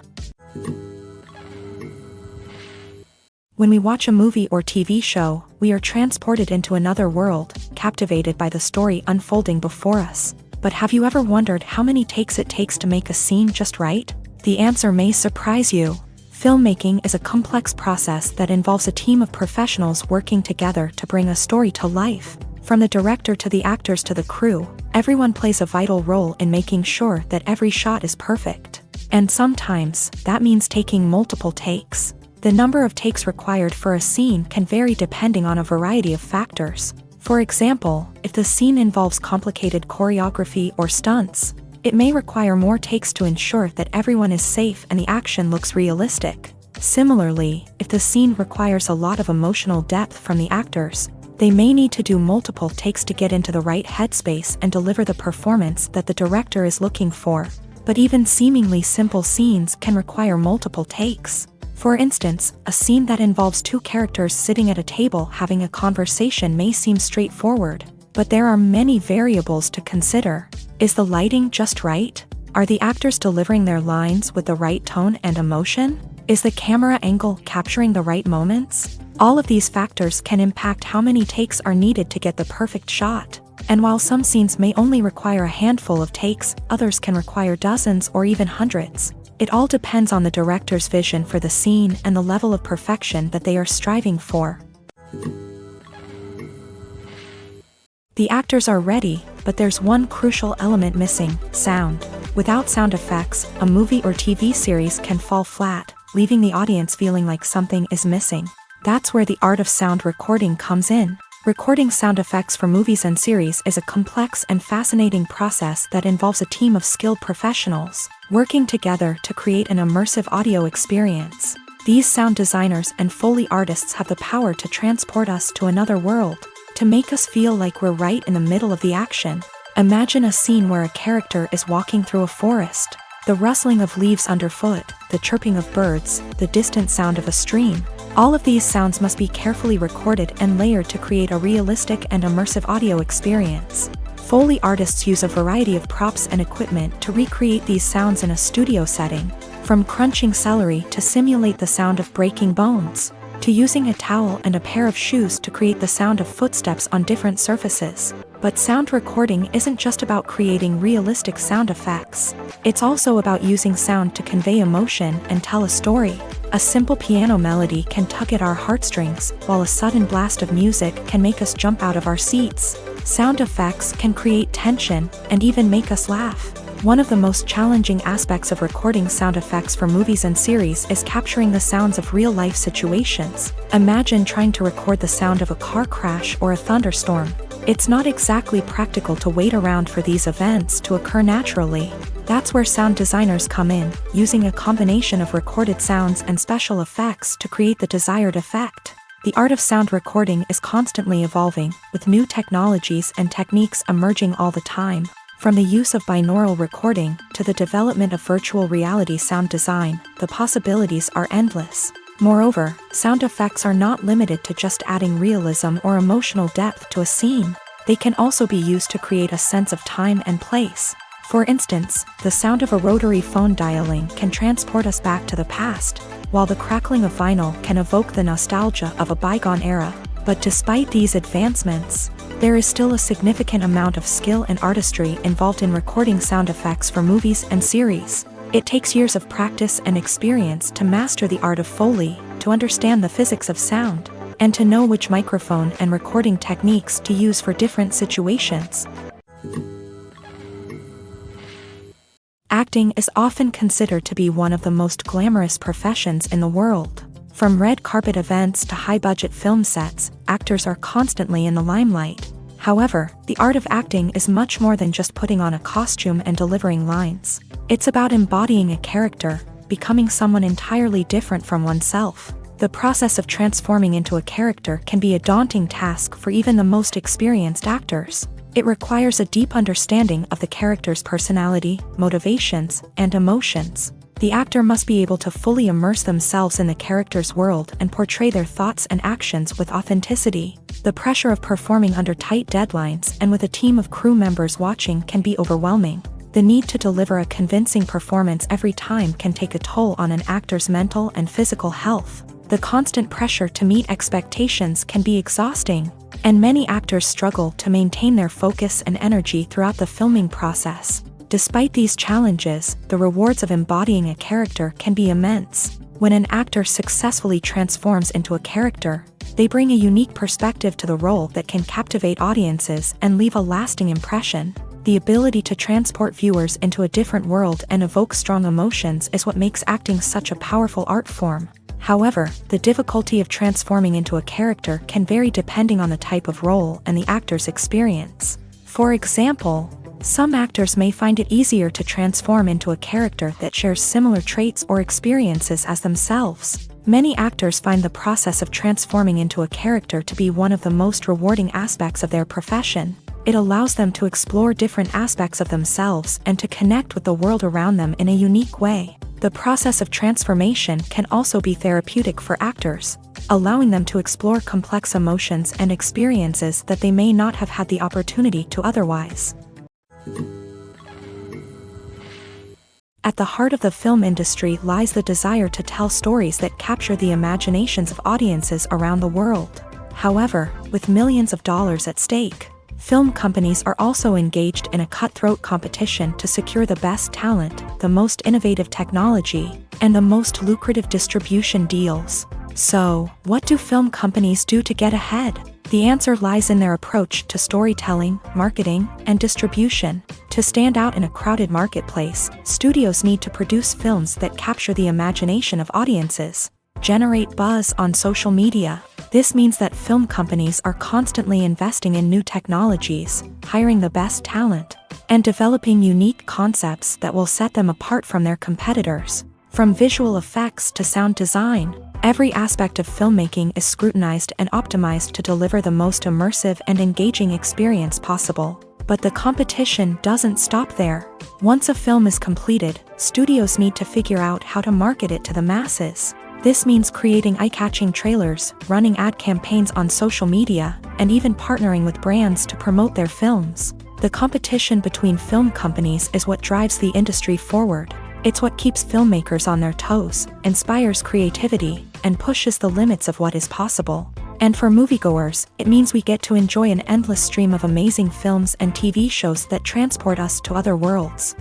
Speaker 1: When we watch a movie or TV show, we are transported into another world, captivated by the story unfolding before us. But have you ever wondered how many takes it takes to make a scene just right? The answer may surprise you. Filmmaking is a complex process that involves a team of professionals working together to bring a story to life. From the director to the actors to the crew, everyone plays a vital role in making sure that every shot is perfect. And sometimes, that means taking multiple takes. The number of takes required for a scene can vary depending on a variety of factors. For example, if the scene involves complicated choreography or stunts, it may require more takes to ensure that everyone is safe and the action looks realistic. Similarly, if the scene requires a lot of emotional depth from the actors, they may need to do multiple takes to get into the right headspace and deliver the performance that the director is looking for. But even seemingly simple scenes can require multiple takes. For instance, a scene that involves two characters sitting at a table having a conversation may seem straightforward, but there are many variables to consider. Is the lighting just right? Are the actors delivering their lines with the right tone and emotion? Is the camera angle capturing the right moments? All of these factors can impact how many takes are needed to get the perfect shot. And while some scenes may only require a handful of takes, others can require dozens or even hundreds. It all depends on the director's vision for the scene and the level of perfection that they are striving for. The actors are ready, but there's one crucial element missing: sound. Without sound effects, a movie or TV series can fall flat, leaving the audience feeling like something is missing. That's where the art of sound recording comes in. Recording sound effects for movies and series is a complex and fascinating process that involves a team of skilled professionals working together to create an immersive audio experience. These sound designers and Foley artists have the power to transport us to another world, to make us feel like we're right in the middle of the action. Imagine a scene where a character is walking through a forest. The rustling of leaves underfoot, the chirping of birds, the distant sound of a stream. All of these sounds must be carefully recorded and layered to create a realistic and immersive audio experience. Foley artists use a variety of props and equipment to recreate these sounds in a studio setting, from crunching celery to simulate the sound of breaking bones, to using a towel and a pair of shoes to create the sound of footsteps on different surfaces. But sound recording isn't just about creating realistic sound effects. It's also about using sound to convey emotion and tell a story. A simple piano melody can tug at our heartstrings, while a sudden blast of music can make us jump out of our seats. Sound effects can create tension and even make us laugh. One of the most challenging aspects of recording sound effects for movies and series is capturing the sounds of real-life situations. Imagine trying to record the sound of a car crash or a thunderstorm. It's not exactly practical to wait around for these events to occur naturally. That's where sound designers come in, using a combination of recorded sounds and special effects to create the desired effect. The art of sound recording is constantly evolving, with new technologies and techniques emerging all the time. From the use of binaural recording to the development of virtual reality sound design, the possibilities are endless. Moreover, sound effects are not limited to just adding realism or emotional depth to a scene. They can also be used to create a sense of time and place. For instance, the sound of a rotary phone dialing can transport us back to the past, while the crackling of vinyl can evoke the nostalgia of a bygone era. But despite these advancements, there is still a significant amount of skill and artistry involved in recording sound effects for movies and series. It takes years of practice and experience to master the art of Foley, to understand the physics of sound, and to know which microphone and recording techniques to use for different situations. Acting is often considered to be one of the most glamorous professions in the world. From red carpet events to high-budget film sets, actors are constantly in the limelight. However, the art of acting is much more than just putting on a costume and delivering lines. It's about embodying a character, becoming someone entirely different from oneself. The process of transforming into a character can be a daunting task for even the most experienced actors. It requires a deep understanding of the character's personality, motivations, and emotions. The actor must be able to fully immerse themselves in the character's world and portray their thoughts and actions with authenticity. The pressure of performing under tight deadlines and with a team of crew members watching can be overwhelming. The need to deliver a convincing performance every time can take a toll on an actor's mental and physical health. The constant pressure to meet expectations can be exhausting, and many actors struggle to maintain their focus and energy throughout the filming process. Despite these challenges, the rewards of embodying a character can be immense. When an actor successfully transforms into a character, they bring a unique perspective to the role that can captivate audiences and leave a lasting impression. The ability to transport viewers into a different world and evoke strong emotions is what makes acting such a powerful art form. However, the difficulty of transforming into a character can vary depending on the type of role and the actor's experience. For example, some actors may find it easier to transform into a character that shares similar traits or experiences as themselves. Many actors find the process of transforming into a character to be one of the most rewarding aspects of their profession. It allows them to explore different aspects of themselves and to connect with the world around them in a unique way. The process of transformation can also be therapeutic for actors, allowing them to explore complex emotions and experiences that they may not have had the opportunity to otherwise. At the heart of the film industry lies the desire to tell stories that capture the imaginations of audiences around the world. However, with millions of dollars at stake, film companies are also engaged in a cutthroat competition to secure the best talent, the most innovative technology, and the most lucrative distribution deals. So, what do film companies do to get ahead? The answer lies in their approach to storytelling, marketing, and distribution. To stand out in a crowded marketplace, studios need to produce films that capture the imagination of audiences, generate buzz on social media. This means that film companies are constantly investing in new technologies, hiring the best talent, and developing unique concepts that will set them apart from their competitors. From visual effects to sound design, every aspect of filmmaking is scrutinized and optimized to deliver the most immersive and engaging experience possible. But the competition doesn't stop there. Once a film is completed, studios need to figure out how to market it to the masses. This means creating eye-catching trailers, running ad campaigns on social media, and even partnering with brands to promote their films. The competition between film companies is what drives the industry forward. It's what keeps filmmakers on their toes, inspires creativity, and pushes the limits of what is possible. And for moviegoers, it means we get to enjoy an endless stream of amazing films and TV shows that transport us to other worlds.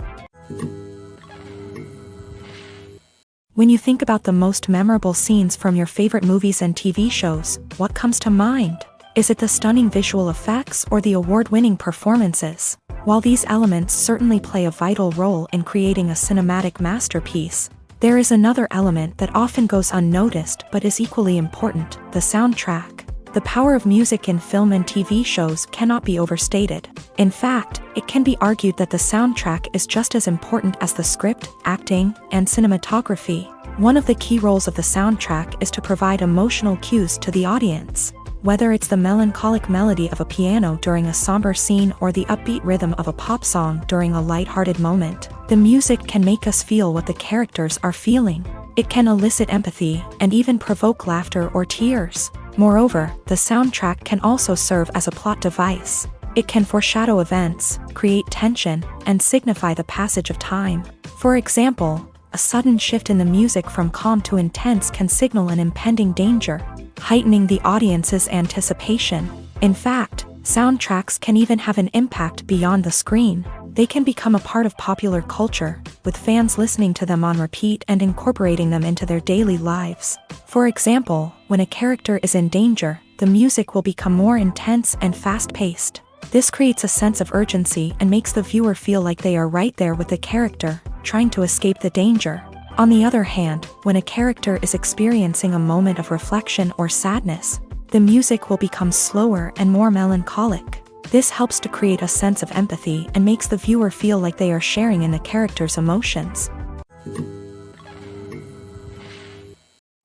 Speaker 1: When you think about the most memorable scenes from your favorite movies and TV shows, what comes to mind? Is it the stunning visual effects or the award-winning performances? While these elements certainly play a vital role in creating a cinematic masterpiece, there is another element that often goes unnoticed but is equally important: the soundtrack. The power of music in film and TV shows cannot be overstated. In fact, it can be argued that the soundtrack is just as important as the script, acting, and cinematography. One of the key roles of the soundtrack is to provide emotional cues to the audience. Whether it's the melancholic melody of a piano during a somber scene or the upbeat rhythm of a pop song during a lighthearted moment, the music can make us feel what the characters are feeling. It can elicit empathy and even provoke laughter or tears. Moreover, the soundtrack can also serve as a plot device. It can foreshadow events, create tension, and signify the passage of time. For example, a sudden shift in the music from calm to intense can signal an impending danger. heightening the audience's anticipation. In fact, soundtracks can even have an impact beyond the screen. They can become a part of popular culture, with fans listening to them on repeat and incorporating them into their daily lives. For example, when a character is in danger, the music will become more intense and fast-paced. This creates a sense of urgency and makes the viewer feel like they are right there with the character, trying to escape the danger. On the other hand, when a character is experiencing a moment of reflection or sadness, the music will become slower and more melancholic. This helps to create a sense of empathy and makes the viewer feel like they are sharing in the character's emotions.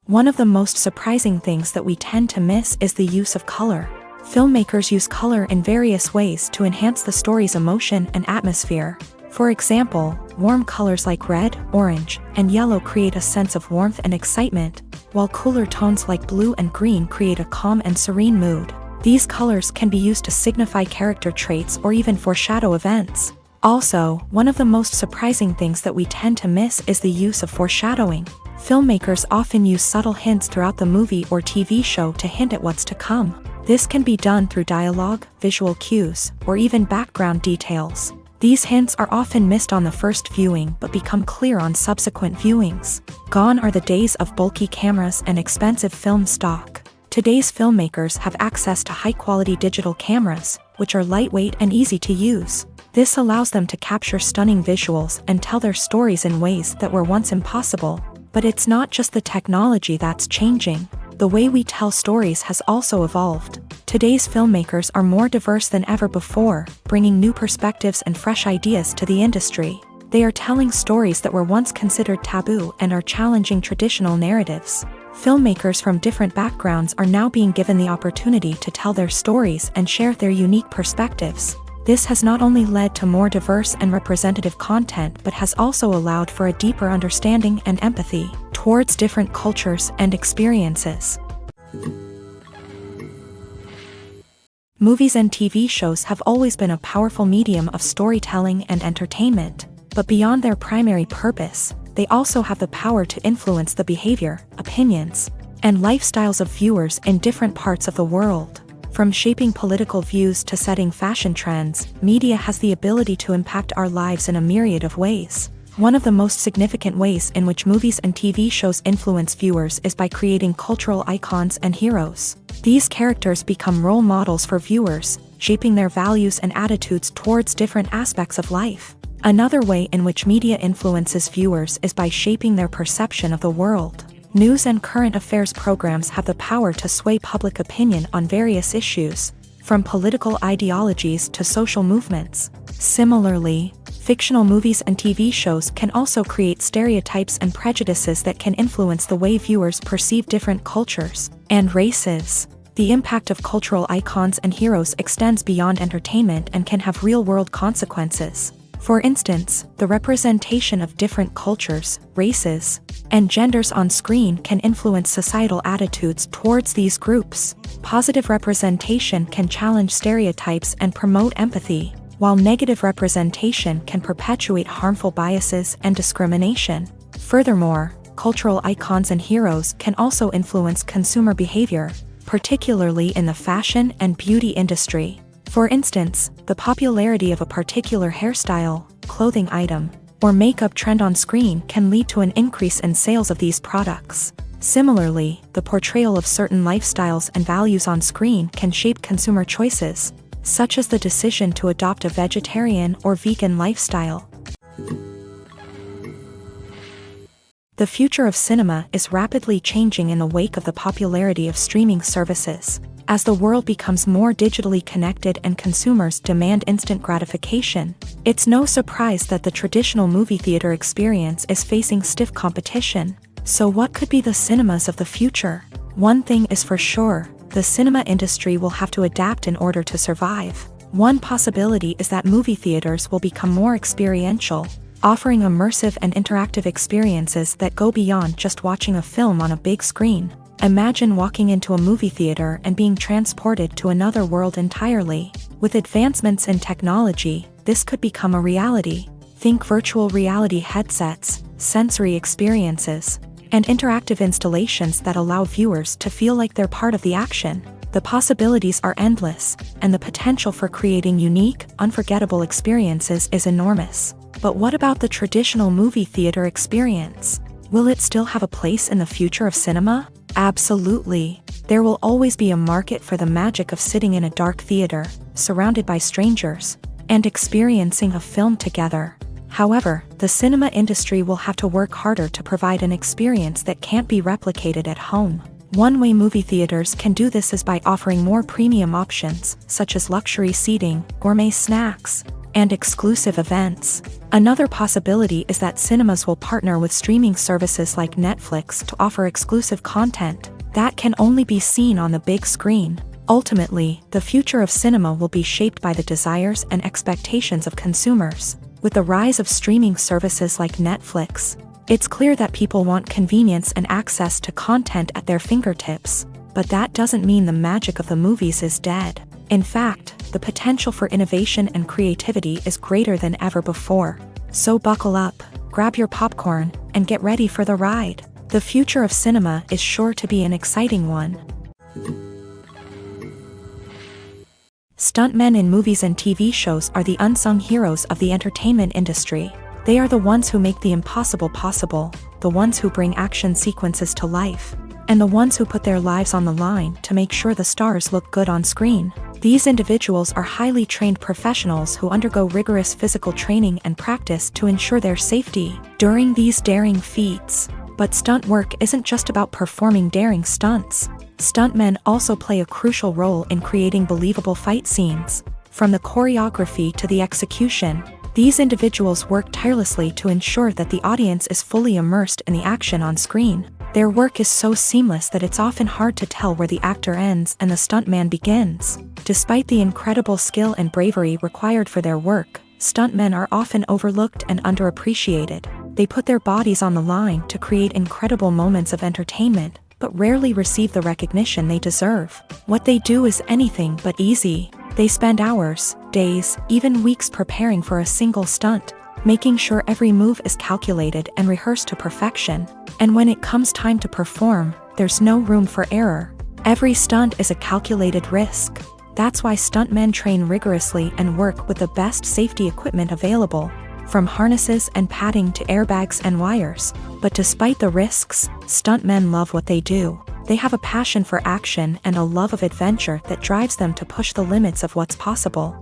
Speaker 1: One of the most surprising things that we tend to miss is the use of color. Filmmakers use color in various ways to enhance the story's emotion and atmosphere. For example, warm colors like red, orange, and yellow create a sense of warmth and excitement, while cooler tones like blue and green create a calm and serene mood. These colors can be used to signify character traits or even foreshadow events. Also, one of the most surprising things that we tend to miss is the use of foreshadowing. Filmmakers often use subtle hints throughout the movie or TV show to hint at what's to come. This can be done through dialogue, visual cues, or even background details. These hints are often missed on the first viewing but become clear on subsequent viewings. Gone are the days of bulky cameras and expensive film stock. Today's filmmakers have access to high-quality digital cameras, which are lightweight and easy to use. This allows them to capture stunning visuals and tell their stories in ways that were once impossible. But it's not just the technology that's changing. The way we tell stories has also evolved. Today's filmmakers are more diverse than ever before, bringing new perspectives and fresh ideas to the industry. They are telling stories that were once considered taboo and are challenging traditional narratives. Filmmakers from different backgrounds are now being given the opportunity to tell their stories and share their unique perspectives. This has not only led to more diverse and representative content but has also allowed for a deeper understanding and empathy towards different cultures and experiences. Movies and TV shows have always been a powerful medium of storytelling and entertainment, but beyond their primary purpose, they also have the power to influence the behavior, opinions, and lifestyles of viewers in different parts of the world. From shaping political views to setting fashion trends, media has the ability to impact our lives in a myriad of ways. One of the most significant ways in which movies and TV shows influence viewers is by creating cultural icons and heroes. These characters become role models for viewers, shaping their values and attitudes towards different aspects of life. Another way in which media influences viewers is by shaping their perception of the world. News and current affairs programs have the power to sway public opinion on various issues, from political ideologies to social movements. Similarly, fictional movies and TV shows can also create stereotypes and prejudices that can influence the way viewers perceive different cultures and races. The impact of cultural icons and heroes extends beyond entertainment and can have real-world consequences. For instance, the representation of different cultures, races, and genders on screen can influence societal attitudes towards these groups. Positive representation can challenge stereotypes and promote empathy, while negative representation can perpetuate harmful biases and discrimination. Furthermore, cultural icons and heroes can also influence consumer behavior, particularly in the fashion and beauty industry. For instance, the popularity of a particular hairstyle, clothing item, or makeup trend on screen can lead to an increase in sales of these products. Similarly, the portrayal of certain lifestyles and values on screen can shape consumer choices, such as the decision to adopt a vegetarian or vegan lifestyle. The future of cinema is rapidly changing in the wake of the popularity of streaming services. As the world becomes more digitally connected and consumers demand instant gratification, it's no surprise that the traditional movie theater experience is facing stiff competition. So what could be the cinemas of the future? One thing is for sure, the cinema industry will have to adapt in order to survive. One possibility is that movie theaters will become more experiential, offering immersive and interactive experiences that go beyond just watching a film on a big screen. Imagine walking into a movie theater and being transported to another world entirely. With advancements in technology, this could become a reality. Think virtual reality headsets, sensory experiences, and interactive installations that allow viewers to feel like they're part of the action. The possibilities are endless, and the potential for creating unique, unforgettable experiences is enormous. But what about the traditional movie theater experience? Will it still have a place in the future of cinema? Absolutely. There will always be a market for the magic of sitting in a dark theater, surrounded by strangers, and experiencing a film together. However, the cinema industry will have to work harder to provide an experience that can't be replicated at home. One way movie theaters can do this is by offering more premium options, such as luxury seating, gourmet snacks, and exclusive events. Another possibility is that cinemas will partner with streaming services like Netflix to offer exclusive content that can only be seen on the big screen. Ultimately, the future of cinema will be shaped by the desires and expectations of consumers. With the rise of streaming services like Netflix, it's clear that people want convenience and access to content at their fingertips. But that doesn't mean the magic of the movies is dead. In fact, the potential for innovation and creativity is greater than ever before. So buckle up, grab your popcorn, and get ready for the ride. The future of cinema is sure to be an exciting one. Stuntmen in movies and TV shows are the unsung heroes of the entertainment industry. They are the ones who make the impossible possible, the ones who bring action sequences to life, and the ones who put their lives on the line to make sure the stars look good on screen. These individuals are highly trained professionals who undergo rigorous physical training and practice to ensure their safety during these daring feats. But stunt work isn't just about performing daring stunts. Stuntmen also play a crucial role in creating believable fight scenes. From the choreography to the execution, these individuals work tirelessly to ensure that the audience is fully immersed in the action on screen. Their work is so seamless that it's often hard to tell where the actor ends and the stuntman begins. Despite the incredible skill and bravery required for their work, stuntmen are often overlooked and underappreciated. They put their bodies on the line to create incredible moments of entertainment, but rarely receive the recognition they deserve. What they do is anything but easy. They spend hours, days, even weeks preparing for a single stunt, making sure every move is calculated and rehearsed to perfection. And when it comes time to perform, there's no room for error. Every stunt is a calculated risk. That's why stuntmen train rigorously and work with the best safety equipment available, from harnesses and padding to airbags and wires. But despite the risks, stuntmen love what they do. They have a passion for action and a love of adventure that drives them to push the limits of what's possible.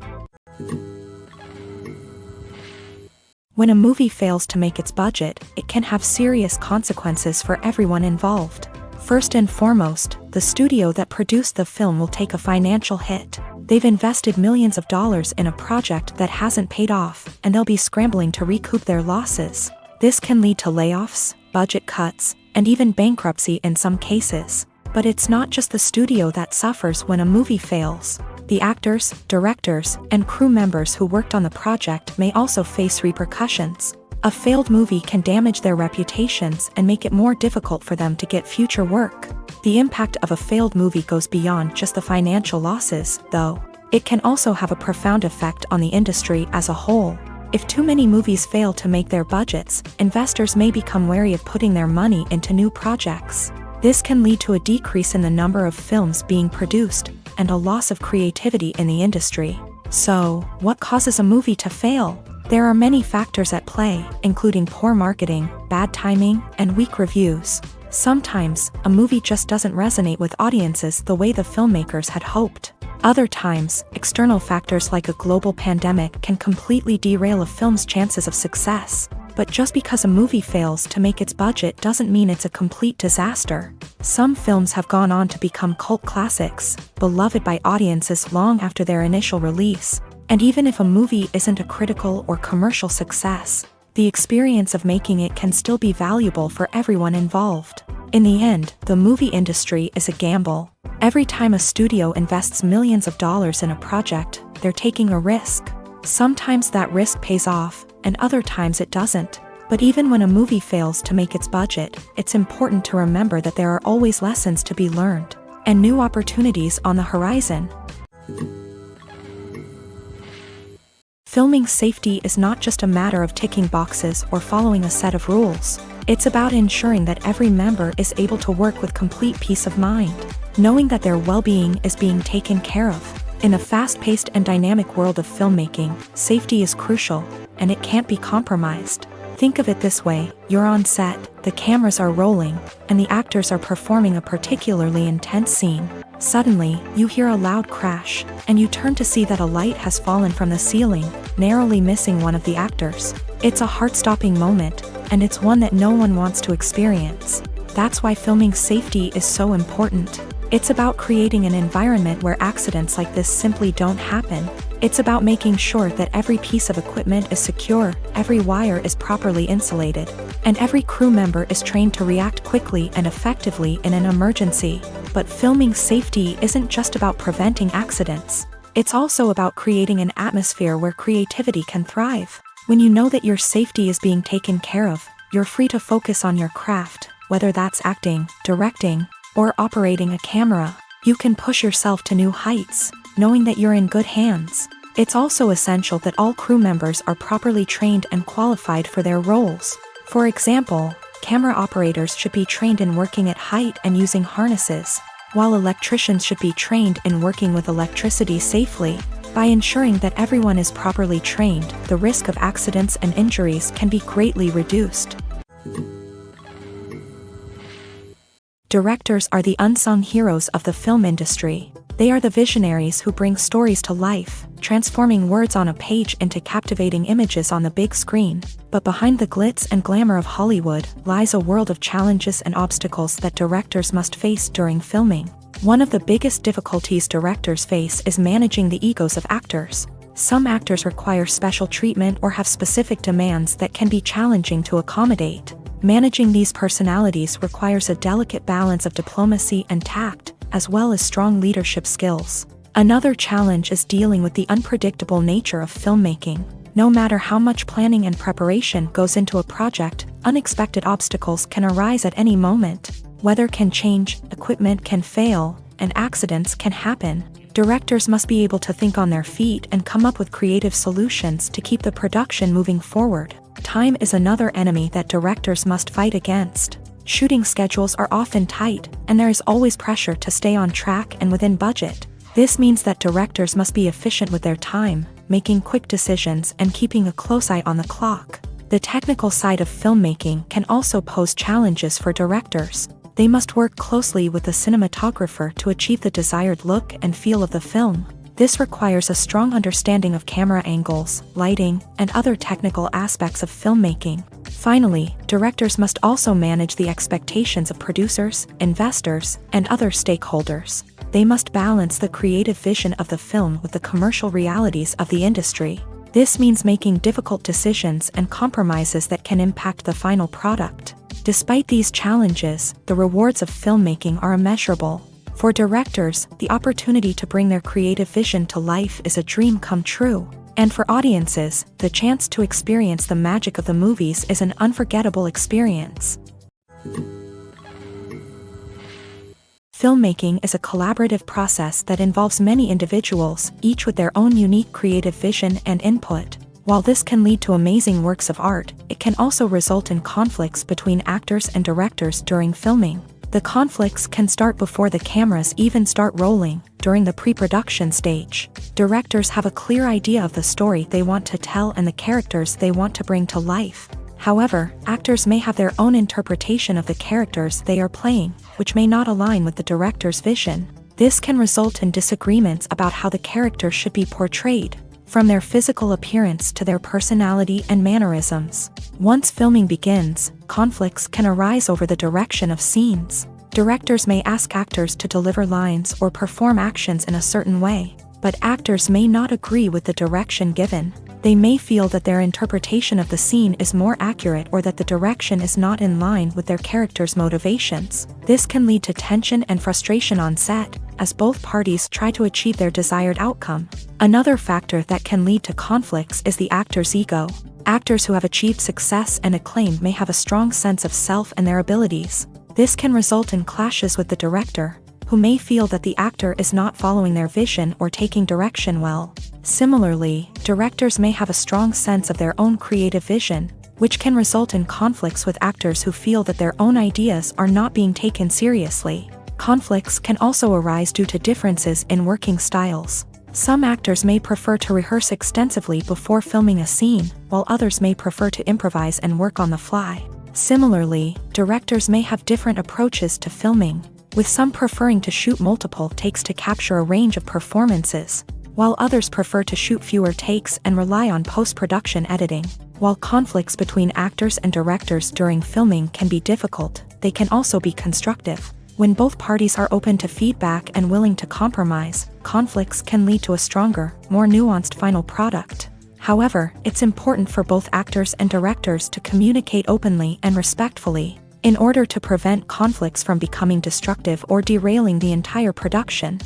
Speaker 1: When a movie fails to make its budget, it can have serious consequences for everyone involved. First and foremost, the studio that produced the film will take a financial hit. They've invested millions of dollars in a project that hasn't paid off, and they'll be scrambling to recoup their losses. This can lead to layoffs, budget cuts, and even bankruptcy in some cases. But it's not just the studio that suffers when a movie fails. The actors, directors, and crew members who worked on the project may also face repercussions. A failed movie can damage their reputations and make it more difficult for them to get future work. The impact of a failed movie goes beyond just the financial losses, though. It can also have a profound effect on the industry as a whole. If too many movies fail to make their budgets, investors may become wary of putting their money into new projects. This can lead to a decrease in the number of films being produced, and a loss of creativity in the industry. So, what causes a movie to fail? There are many factors at play, including poor marketing, bad timing, and weak reviews. Sometimes, a movie just doesn't resonate with audiences the way the filmmakers had hoped. Other times, external factors like a global pandemic can completely derail a film's chances of success. But just because a movie fails to make its budget doesn't mean it's a complete disaster. Some films have gone on to become cult classics, beloved by audiences long after their initial release. And even if a movie isn't a critical or commercial success, the experience of making it can still be valuable for everyone involved. In the end, the movie industry is a gamble. Every time a studio invests millions of dollars in a project, they're taking a risk. Sometimes that risk pays off, and other times it doesn't. But even when a movie fails to make its budget, it's important to remember that there are always lessons to be learned, and new opportunities on the horizon. Filming safety is not just a matter of ticking boxes or following a set of rules. It's about ensuring that every member is able to work with complete peace of mind, knowing that their well-being is being taken care of. In a fast-paced and dynamic world of filmmaking, safety is crucial, and it can't be compromised. Think of it this way: you're on set, the cameras are rolling, and the actors are performing a particularly intense scene. Suddenly, you hear a loud crash, and you turn to see that a light has fallen from the ceiling, narrowly missing one of the actors. It's a heart-stopping moment, and it's one that no one wants to experience. That's why filming safety is so important. It's about creating an environment where accidents like this simply don't happen. It's about making sure that every piece of equipment is secure, every wire is properly insulated, and every crew member is trained to react quickly and effectively in an emergency. But filming safety isn't just about preventing accidents. It's also about creating an atmosphere where creativity can thrive. When you know that your safety is being taken care of, you're free to focus on your craft, whether that's acting, directing, or operating a camera. You can push yourself to new heights, knowing that you're in good hands. It's also essential that all crew members are properly trained and qualified for their roles. For example, camera operators should be trained in working at height and using harnesses, while electricians should be trained in working with electricity safely. By ensuring that everyone is properly trained, the risk of accidents and injuries can be greatly reduced. Directors are the unsung heroes of the film industry. They are the visionaries who bring stories to life, transforming words on a page into captivating images on the big screen. But behind the glitz and glamour of Hollywood lies a world of challenges and obstacles that directors must face during filming. One of the biggest difficulties directors face is managing the egos of actors. Some actors require special treatment or have specific demands that can be challenging to accommodate. Managing these personalities requires a delicate balance of diplomacy and tact, as well as strong leadership skills. Another challenge is dealing with the unpredictable nature of filmmaking. No matter how much planning and preparation goes into a project, unexpected obstacles can arise at any moment. Weather can change, equipment can fail, and accidents can happen. Directors must be able to think on their feet and come up with creative solutions to keep the production moving forward. Time is another enemy that directors must fight against. Shooting schedules are often tight, and there is always pressure to stay on track and within budget. This means that directors must be efficient with their time, making quick decisions and keeping a close eye on the clock. The technical side of filmmaking can also pose challenges for directors. They must work closely with the cinematographer to achieve the desired look and feel of the film. This requires a strong understanding of camera angles, lighting, and other technical aspects of filmmaking. Finally, directors must also manage the expectations of producers, investors, and other stakeholders. They must balance the creative vision of the film with the commercial realities of the industry. This means making difficult decisions and compromises that can impact the final product. Despite these challenges, the rewards of filmmaking are immeasurable. For directors, the opportunity to bring their creative vision to life is a dream come true. And for audiences, the chance to experience the magic of the movies is an unforgettable experience. Filmmaking is a collaborative process that involves many individuals, each with their own unique creative vision and input. While this can lead to amazing works of art, it can also result in conflicts between actors and directors during filming. The conflicts can start before the cameras even start rolling, during the pre-production stage. Directors have a clear idea of the story they want to tell and the characters they want to bring to life. However, actors may have their own interpretation of the characters they are playing, which may not align with the director's vision. This can result in disagreements about how the characters should be portrayed, from their physical appearance to their personality and mannerisms. Once filming begins, conflicts can arise over the direction of scenes. Directors may ask actors to deliver lines or perform actions in a certain way, but actors may not agree with the direction given. They may feel that their interpretation of the scene is more accurate or that the direction is not in line with their character's motivations. This can lead to tension and frustration on set, as both parties try to achieve their desired outcome. Another factor that can lead to conflicts is the actor's ego. Actors who have achieved success and acclaim may have a strong sense of self and their abilities. This can result in clashes with the director, who may feel that the actor is not following their vision or taking direction well. Similarly, directors may have a strong sense of their own creative vision, which can result in conflicts with actors who feel that their own ideas are not being taken seriously. Conflicts can also arise due to differences in working styles. Some actors may prefer to rehearse extensively before filming a scene, while others may prefer to improvise and work on the fly. Similarly, directors may have different approaches to filming, with some preferring to shoot multiple takes to capture a range of performances, while others prefer to shoot fewer takes and rely on post-production editing. While conflicts between actors and directors during filming can be difficult, they can also be constructive. When both parties are open to feedback and willing to compromise, conflicts can lead to a stronger, more nuanced final product. However, it's important for both actors and directors to communicate openly and respectfully, in order to prevent conflicts from becoming destructive or derailing the entire production.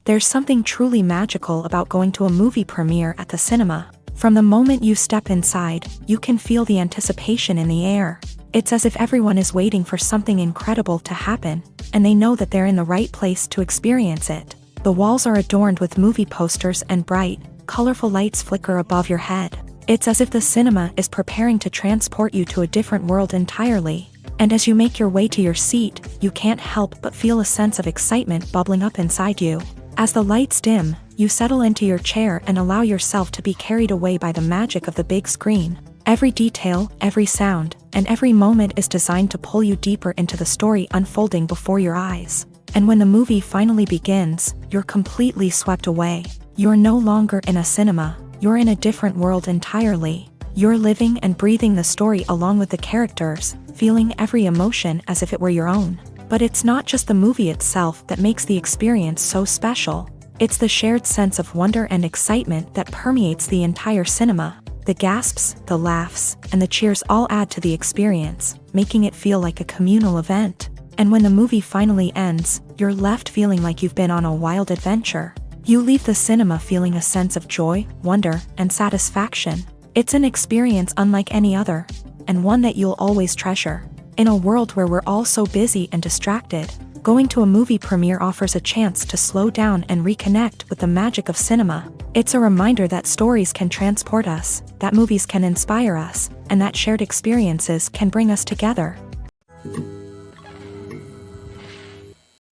Speaker 1: There's something truly magical about going to a movie premiere at the cinema. From the moment you step inside, you can feel the anticipation in the air. It's as if everyone is waiting for something incredible to happen, and they know that they're in the right place to experience it. The walls are adorned with movie posters and bright, colorful lights flicker above your head. It's as if the cinema is preparing to transport you to a different world entirely. And as you make your way to your seat, you can't help but feel a sense of excitement bubbling up inside you. As the lights dim, you settle into your chair and allow yourself to be carried away by the magic of the big screen. Every detail, every sound, and every moment is designed to pull you deeper into the story unfolding before your eyes. And when the movie finally begins, you're completely swept away. You're no longer in a cinema, you're in a different world entirely. You're living and breathing the story along with the characters, feeling every emotion as if it were your own. But it's not just the movie itself that makes the experience so special. It's the shared sense of wonder and excitement that permeates the entire cinema. The gasps, the laughs, and the cheers all add to the experience, making it feel like a communal event. And when the movie finally ends, you're left feeling like you've been on a wild adventure. You leave the cinema feeling a sense of joy, wonder, and satisfaction. It's an experience unlike any other, and one that you'll always treasure. In a world where we're all so busy and distracted, going to a movie premiere offers a chance to slow down and reconnect with the magic of cinema. It's a reminder that stories can transport us, that movies can inspire us, and that shared experiences can bring us together.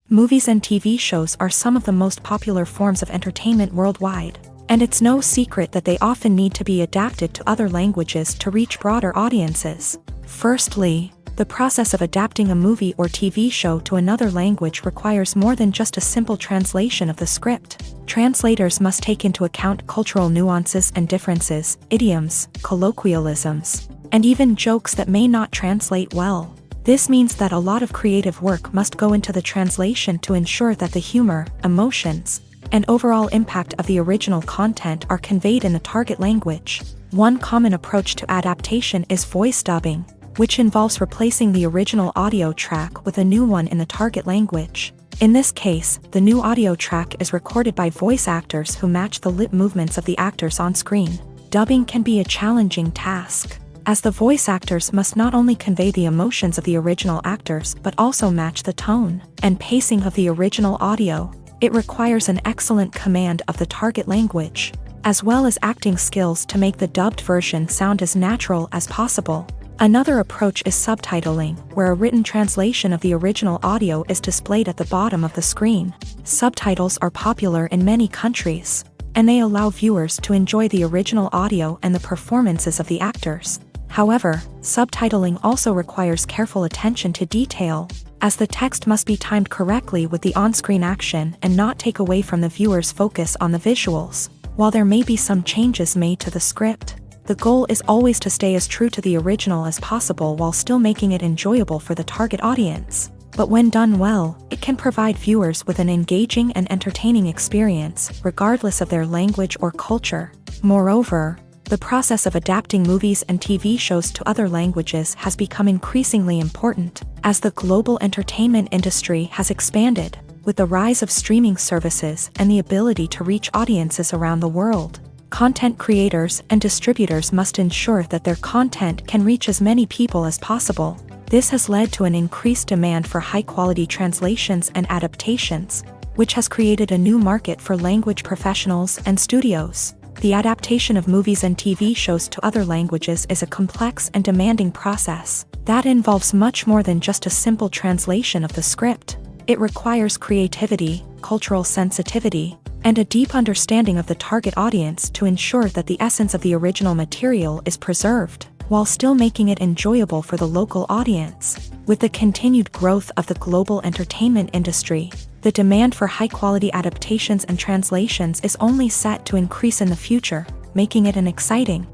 Speaker 1: Movies and TV shows are some of the most popular forms of entertainment worldwide, and it's no secret that they often need to be adapted to other languages to reach broader audiences. Firstly, the process of adapting a movie or TV show to another language requires more than just a simple translation of the script. Translators must take into account cultural nuances and differences, idioms, colloquialisms, and even jokes that may not translate well. This means that a lot of creative work must go into the translation to ensure that the humor, emotions, and overall impact of the original content are conveyed in the target language. One common approach to adaptation is voice dubbing, which involves replacing the original audio track with a new one in the target language. In this case, the new audio track is recorded by voice actors who match the lip movements of the actors on screen. Dubbing can be a challenging task, as the voice actors must not only convey the emotions of the original actors but also match the tone and pacing of the original audio. It requires an excellent command of the target language, as well as acting skills to make the dubbed version sound as natural as possible. Another approach is subtitling, where a written translation of the original audio is displayed at the bottom of the screen. Subtitles are popular in many countries, and they allow viewers to enjoy the original audio and the performances of the actors. However, subtitling also requires careful attention to detail, as the text must be timed correctly with the on-screen action and not take away from the viewer's focus on the visuals. While there may be some changes made to the script, the goal is always to stay as true to the original as possible while still making it enjoyable for the target audience. But when done well, it can provide viewers with an engaging and entertaining experience, regardless of their language or culture. Moreover, the process of adapting movies and TV shows to other languages has become increasingly important, as the global entertainment industry has expanded, with the rise of streaming services and the ability to reach audiences around the world. Content creators and distributors must ensure that their content can reach as many people as possible. This has led to an increased demand for high-quality translations and adaptations, which has created a new market for language professionals and studios. The adaptation of movies and TV shows to other languages is a complex and demanding process that involves much more than just a simple translation of the script. It requires creativity, cultural sensitivity, and a deep understanding of the target audience to ensure that the essence of the original material is preserved, while still making it enjoyable for the local audience. With the continued growth of the global entertainment industry, the demand for high-quality adaptations and translations is only set to increase in the future, making it an exciting.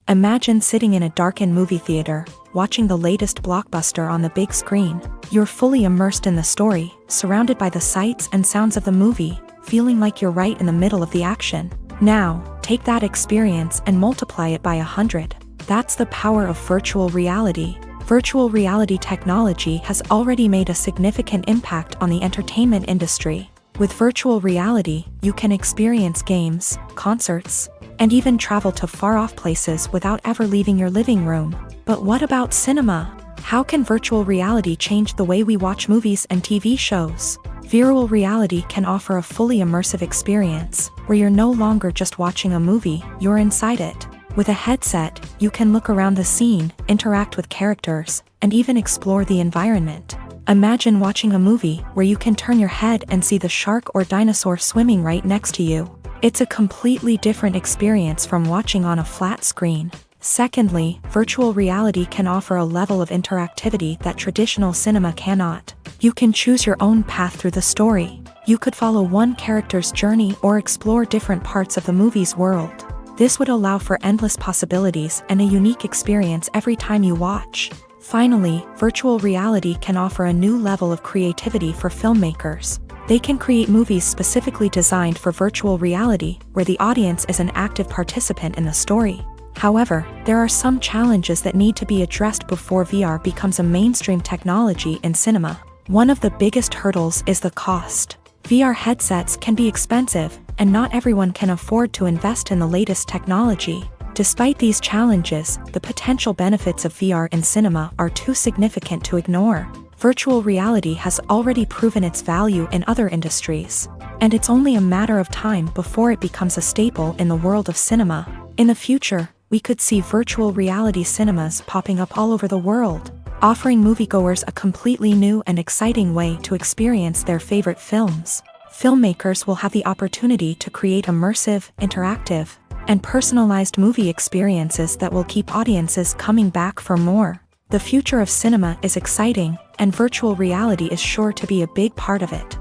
Speaker 1: Imagine sitting in a darkened movie theater, watching the latest blockbuster on the big screen. You're fully immersed in the story, surrounded by the sights and sounds of the movie, feeling like you're right in the middle of the action. Now, take that experience and multiply it by 100. That's the power of virtual reality. Virtual reality technology has already made a significant impact on the entertainment industry. With virtual reality, you can experience games, concerts, and even travel to far-off places without ever leaving your living room. But what about cinema? How can virtual reality change the way we watch movies and TV shows? Virtual reality can offer a fully immersive experience, where you're no longer just watching a movie, you're inside it. With a headset, you can look around the scene, interact with characters, and even explore the environment. Imagine watching a movie where you can turn your head and see the shark or dinosaur swimming right next to you. It's a completely different experience from watching on a flat screen. Secondly, virtual reality can offer a level of interactivity that traditional cinema cannot. You can choose your own path through the story. You could follow one character's journey or explore different parts of the movie's world. This would allow for endless possibilities and a unique experience every time you watch. Finally, virtual reality can offer a new level of creativity for filmmakers. They can create movies specifically designed for virtual reality, where the audience is an active participant in the story. However, there are some challenges that need to be addressed before VR becomes a mainstream technology in cinema. One of the biggest hurdles is the cost. VR headsets can be expensive, and not everyone can afford to invest in the latest technology. Despite these challenges, the potential benefits of VR in cinema are too significant to ignore. Virtual reality has already proven its value in other industries, and it's only a matter of time before it becomes a staple in the world of cinema. In the future, we could see virtual reality cinemas popping up all over the world, offering moviegoers a completely new and exciting way to experience their favorite films. Filmmakers will have the opportunity to create immersive, interactive, and personalized movie experiences that will keep audiences coming back for more. The future of cinema is exciting, and virtual reality is sure to be a big part of it.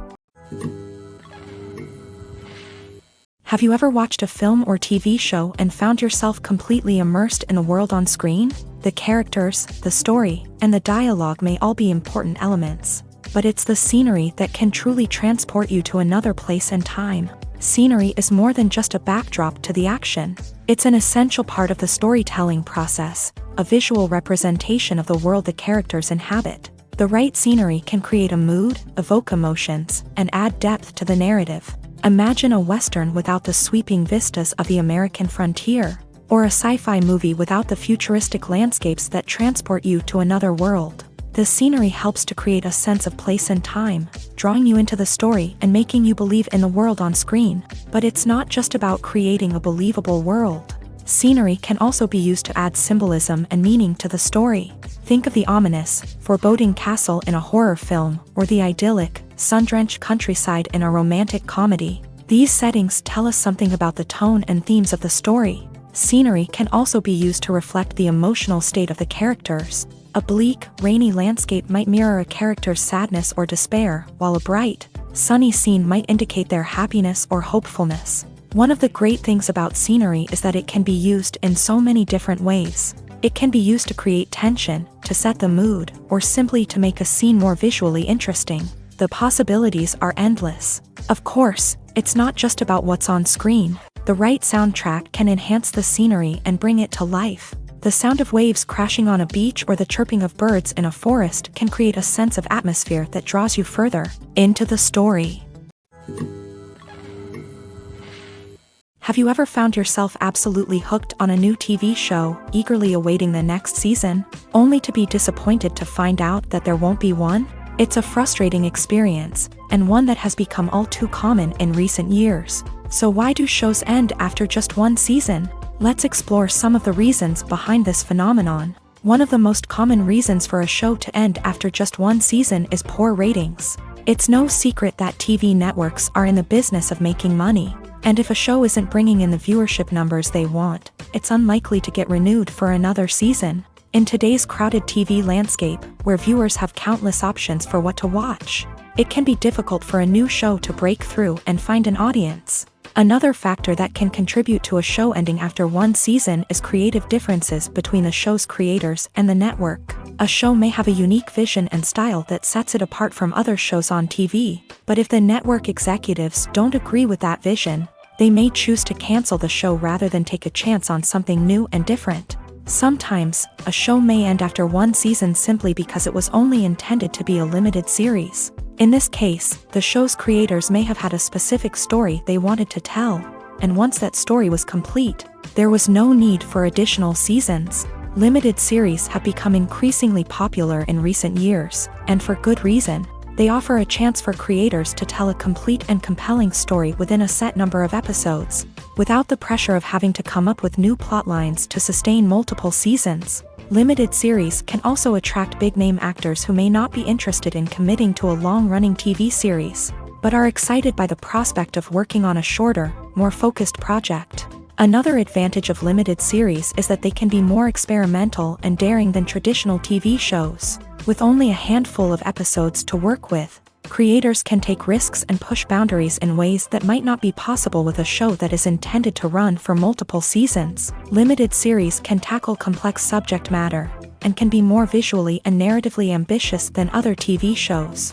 Speaker 1: Have you ever watched a film or TV show and found yourself completely immersed in the world on screen? The characters, the story, and the dialogue may all be important elements, but it's the scenery that can truly transport you to another place and time. Scenery is more than just a backdrop to the action. It's an essential part of the storytelling process, a visual representation of the world the characters inhabit. The right scenery can create a mood, evoke emotions, and add depth to the narrative. Imagine a Western without the sweeping vistas of the American frontier, or a sci-fi movie without the futuristic landscapes that transport you to another world. The scenery helps to create a sense of place and time, drawing you into the story and making you believe in the world on screen. But it's not just about creating a believable world. Scenery can also be used to add symbolism and meaning to the story. Think of the ominous, foreboding castle in a horror film, or the idyllic, sun-drenched countryside in a romantic comedy. These settings tell us something about the tone and themes of the story. Scenery can also be used to reflect the emotional state of the characters. A bleak, rainy landscape might mirror a character's sadness or despair, while a bright, sunny scene might indicate their happiness or hopefulness. One of the great things about scenery is that it can be used in so many different ways. It can be used to create tension, to set the mood, or simply to make a scene more visually interesting. The possibilities are endless. Of course, it's not just about what's on screen. The right soundtrack can enhance the scenery and bring it to life. The sound of waves crashing on a beach or the chirping of birds in a forest can create a sense of atmosphere that draws you further into the story. Have you ever found yourself absolutely hooked on a new TV show, eagerly awaiting the next season, only to be disappointed to find out that there won't be one? It's a frustrating experience, and one that has become all too common in recent years. So why do shows end after just one season? Let's explore some of the reasons behind this phenomenon. One of the most common reasons for a show to end after just one season is poor ratings. It's no secret that TV networks are in the business of making money, and if a show isn't bringing in the viewership numbers they want, it's unlikely to get renewed for another season. In today's crowded TV landscape, where viewers have countless options for what to watch, it can be difficult for a new show to break through and find an audience. Another factor that can contribute to a show ending after one season is creative differences between the show's creators and the network. A show may have a unique vision and style that sets it apart from other shows on TV, but if the network executives don't agree with that vision, they may choose to cancel the show rather than take a chance on something new and different. Sometimes, a show may end after one season simply because it was only intended to be a limited series. In this case, the show's creators may have had a specific story they wanted to tell, and once that story was complete, there was no need for additional seasons. Limited series have become increasingly popular in recent years, and for good reason. They offer a chance for creators to tell a complete and compelling story within a set number of episodes, without the pressure of having to come up with new plotlines to sustain multiple seasons. Limited series can also attract big-name actors who may not be interested in committing to a long-running TV series, but are excited by the prospect of working on a shorter, more focused project. Another advantage of limited series is that they can be more experimental and daring than traditional TV shows. With only a handful of episodes to work with, creators can take risks and push boundaries in ways that might not be possible with a show that is intended to run for multiple seasons. Limited series can tackle complex subject matter, and can be more visually and narratively ambitious than other TV shows.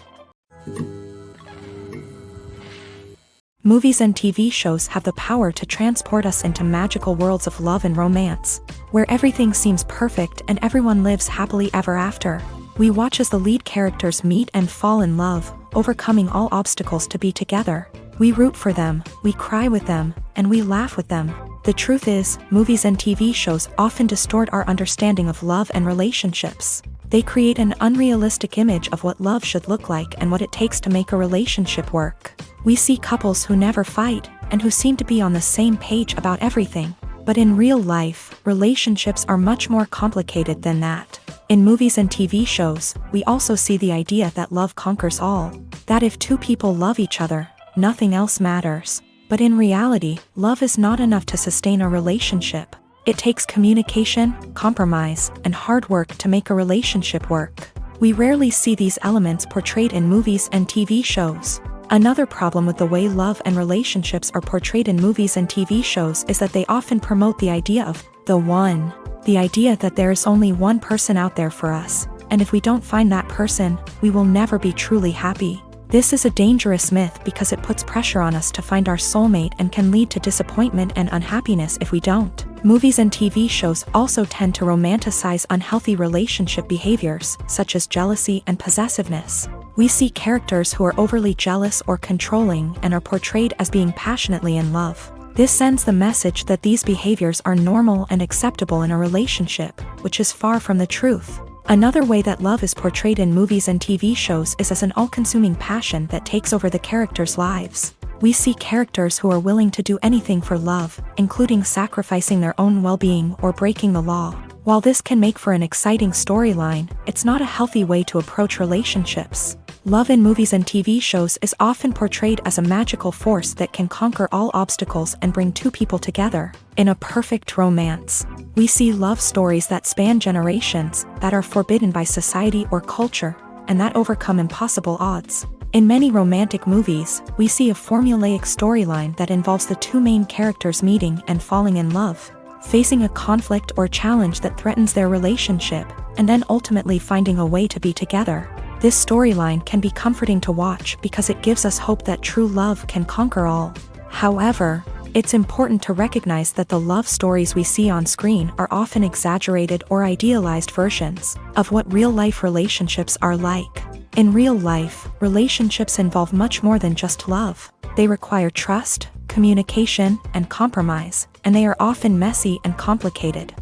Speaker 1: Movies and TV shows have the power to transport us into magical worlds of love and romance, where everything seems perfect and everyone lives happily ever after. We watch as the lead characters meet and fall in love, overcoming all obstacles to be together. We root for them, we cry with them, and we laugh with them. The truth is, movies and TV shows often distort our understanding of love and relationships. They create an unrealistic image of what love should look like and what it takes to make a relationship work. We see couples who never fight, and who seem to be on the same page about everything. But in real life, relationships are much more complicated than that. In movies and TV shows, we also see the idea that love conquers all. That if two people love each other, nothing else matters. But in reality, love is not enough to sustain a relationship. It takes communication, compromise, and hard work to make a relationship work. We rarely see these elements portrayed in movies and TV shows. Another problem with the way love and relationships are portrayed in movies and TV shows is that they often promote the idea of the one. The idea that there is only one person out there for us, and if we don't find that person, we will never be truly happy. This is a dangerous myth because it puts pressure on us to find our soulmate and can lead to disappointment and unhappiness if we don't. Movies and TV shows also tend to romanticize unhealthy relationship behaviors, such as jealousy and possessiveness. We see characters who are overly jealous or controlling and are portrayed as being passionately in love. This sends the message that these behaviors are normal and acceptable in a relationship, which is far from the truth. Another way that love is portrayed in movies and TV shows is as an all-consuming passion that takes over the characters' lives. We see characters who are willing to do anything for love, including sacrificing their own well-being or breaking the law. While this can make for an exciting storyline, it's not a healthy way to approach relationships. Love in movies and TV shows is often portrayed as a magical force that can conquer all obstacles and bring two people together. In a perfect romance, we see love stories that span generations, that are forbidden by society or culture, and that overcome impossible odds. In many romantic movies, we see a formulaic storyline that involves the two main characters meeting and falling in love, facing a conflict or challenge that threatens their relationship, and then ultimately finding a way to be together. This storyline can be comforting to watch because it gives us hope that true love can conquer all. However, it's important to recognize that the love stories we see on screen are often exaggerated or idealized versions of what real-life relationships are like. In real life, relationships involve much more than just love. They require trust, communication, and compromise, and they are often messy and complicated.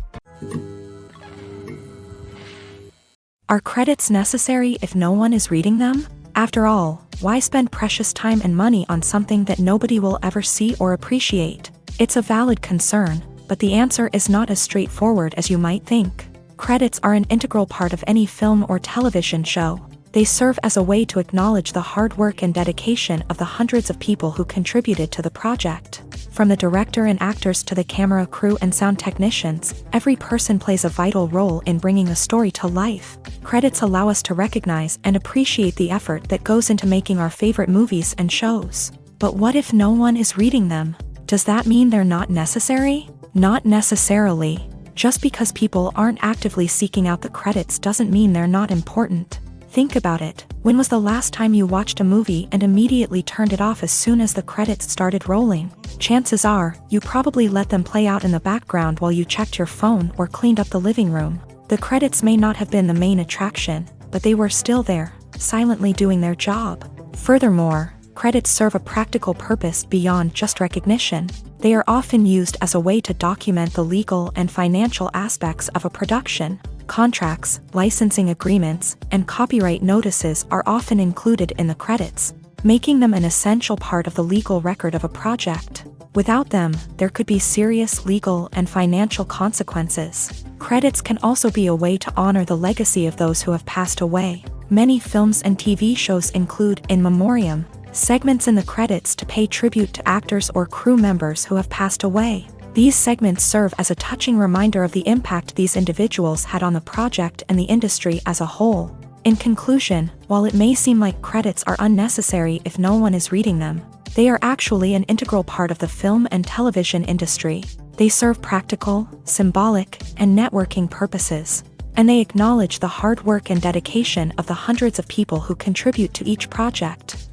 Speaker 1: Are credits necessary if no one is reading them? After all, why spend precious time and money on something that nobody will ever see or appreciate? It's a valid concern, but the answer is not as straightforward as you might think. Credits are an integral part of any film or television show. They serve as a way to acknowledge the hard work and dedication of the hundreds of people who contributed to the project. From the director and actors to the camera crew and sound technicians, every person plays a vital role in bringing a story to life. Credits allow us to recognize and appreciate the effort that goes into making our favorite movies and shows. But what if no one is reading them? Does that mean they're not necessary? Not necessarily. Just because people aren't actively seeking out the credits doesn't mean they're not important. Think about it. When was the last time you watched a movie and immediately turned it off as soon as the credits started rolling? Chances are, you probably let them play out in the background while you checked your phone or cleaned up the living room. The credits may not have been the main attraction, but they were still there, silently doing their job. Furthermore, credits serve a practical purpose beyond just recognition. They are often used as a way to document the legal and financial aspects of a production. Contracts, licensing agreements, and copyright notices are often included in the credits, making them an essential part of the legal record of a project. Without them, there could be serious legal and financial consequences. Credits can also be a way to honor the legacy of those who have passed away. Many films and TV shows include in memoriam segments in the credits to pay tribute to actors or crew members who have passed away. These segments serve as a touching reminder of the impact these individuals had on the project and the industry as a whole. In conclusion, while it may seem like credits are unnecessary if no one is reading them, they are actually an integral part of the film and television industry. They serve practical, symbolic, and networking purposes, and they acknowledge the hard work and dedication of the hundreds of people who contribute to each project.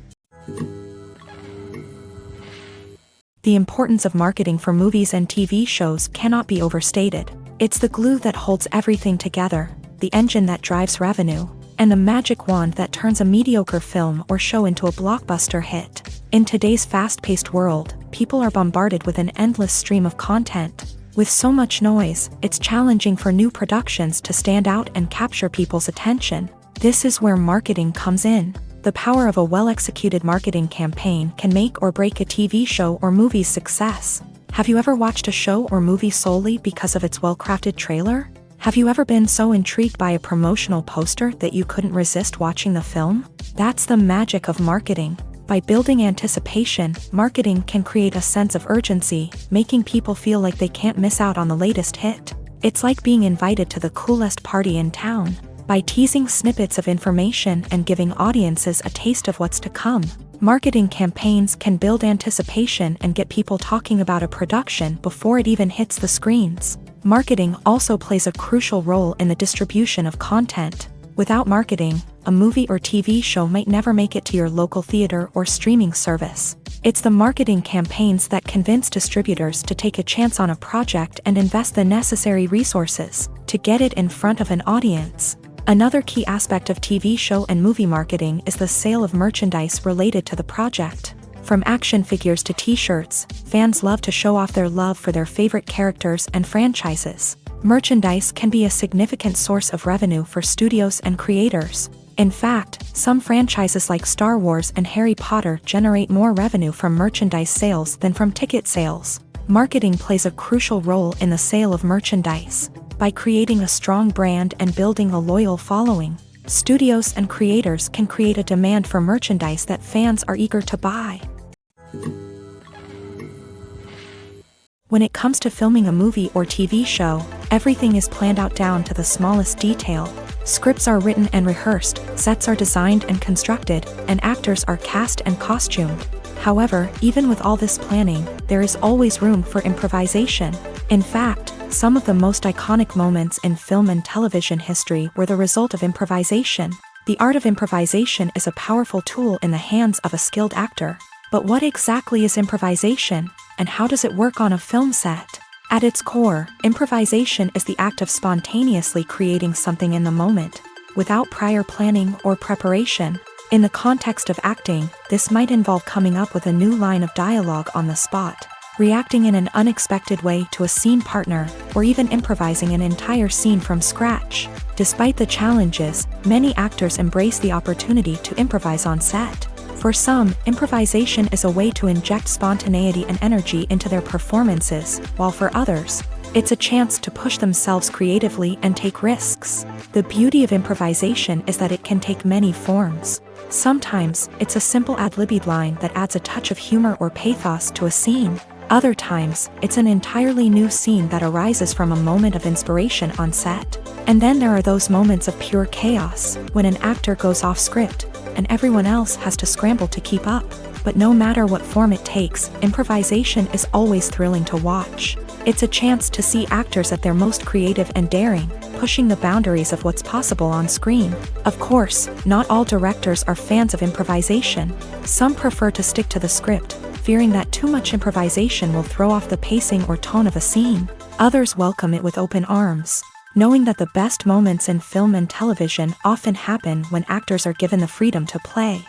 Speaker 1: The importance of marketing for movies and TV shows cannot be overstated. It's the glue that holds everything together, the engine that drives revenue, and the magic wand that turns a mediocre film or show into a blockbuster hit. In today's fast-paced world, people are bombarded with an endless stream of content. With so much noise, it's challenging for new productions to stand out and capture people's attention. This is where marketing comes in. The power of a well-executed marketing campaign can make or break a TV show or movie's success. Have you ever watched a show or movie solely because of its well-crafted trailer? Have you ever been so intrigued by a promotional poster that you couldn't resist watching the film? That's the magic of marketing. By building anticipation, marketing can create a sense of urgency, making people feel like they can't miss out on the latest hit. It's like being invited to the coolest party in town. By teasing snippets of information and giving audiences a taste of what's to come, marketing campaigns can build anticipation and get people talking about a production before it even hits the screens. Marketing also plays a crucial role in the distribution of content. Without marketing, a movie or TV show might never make it to your local theater or streaming service. It's the marketing campaigns that convince distributors to take a chance on a project and invest the necessary resources to get it in front of an audience. Another key aspect of TV show and movie marketing is the sale of merchandise related to the project. From action figures to t-shirts, fans love to show off their love for their favorite characters and franchises. Merchandise can be a significant source of revenue for studios and creators. In fact, some franchises like Star Wars and Harry Potter generate more revenue from merchandise sales than from ticket sales. Marketing plays a crucial role in the sale of merchandise. By creating a strong brand and building a loyal following, studios and creators can create a demand for merchandise that fans are eager to buy. When it comes to filming a movie or TV show, everything is planned out down to the smallest detail. Scripts are written and rehearsed, sets are designed and constructed, and actors are cast and costumed. However, even with all this planning, there is always room for improvisation. In fact, some of the most iconic moments in film and television history were the result of improvisation. The art of improvisation is a powerful tool in the hands of a skilled actor. But what exactly is improvisation, and how does it work on a film set? At its core, improvisation is the act of spontaneously creating something in the moment, without prior planning or preparation. In the context of acting, this might involve coming up with a new line of dialogue on the spot, reacting in an unexpected way to a scene partner, or even improvising an entire scene from scratch. Despite the challenges, many actors embrace the opportunity to improvise on set. For some, improvisation is a way to inject spontaneity and energy into their performances, while for others, it's a chance to push themselves creatively and take risks. The beauty of improvisation is that it can take many forms. Sometimes, it's a simple ad-libbed line that adds a touch of humor or pathos to a scene. Other times, it's an entirely new scene that arises from a moment of inspiration on set. And then there are those moments of pure chaos, when an actor goes off script, and everyone else has to scramble to keep up. But no matter what form it takes, improvisation is always thrilling to watch. It's a chance to see actors at their most creative and daring, pushing the boundaries of what's possible on screen. Of course, not all directors are fans of improvisation. Some prefer to stick to the script, fearing that too much improvisation will throw off the pacing or tone of a scene. Others welcome it with open arms, knowing that the best moments in film and television often happen when actors are given the freedom to play.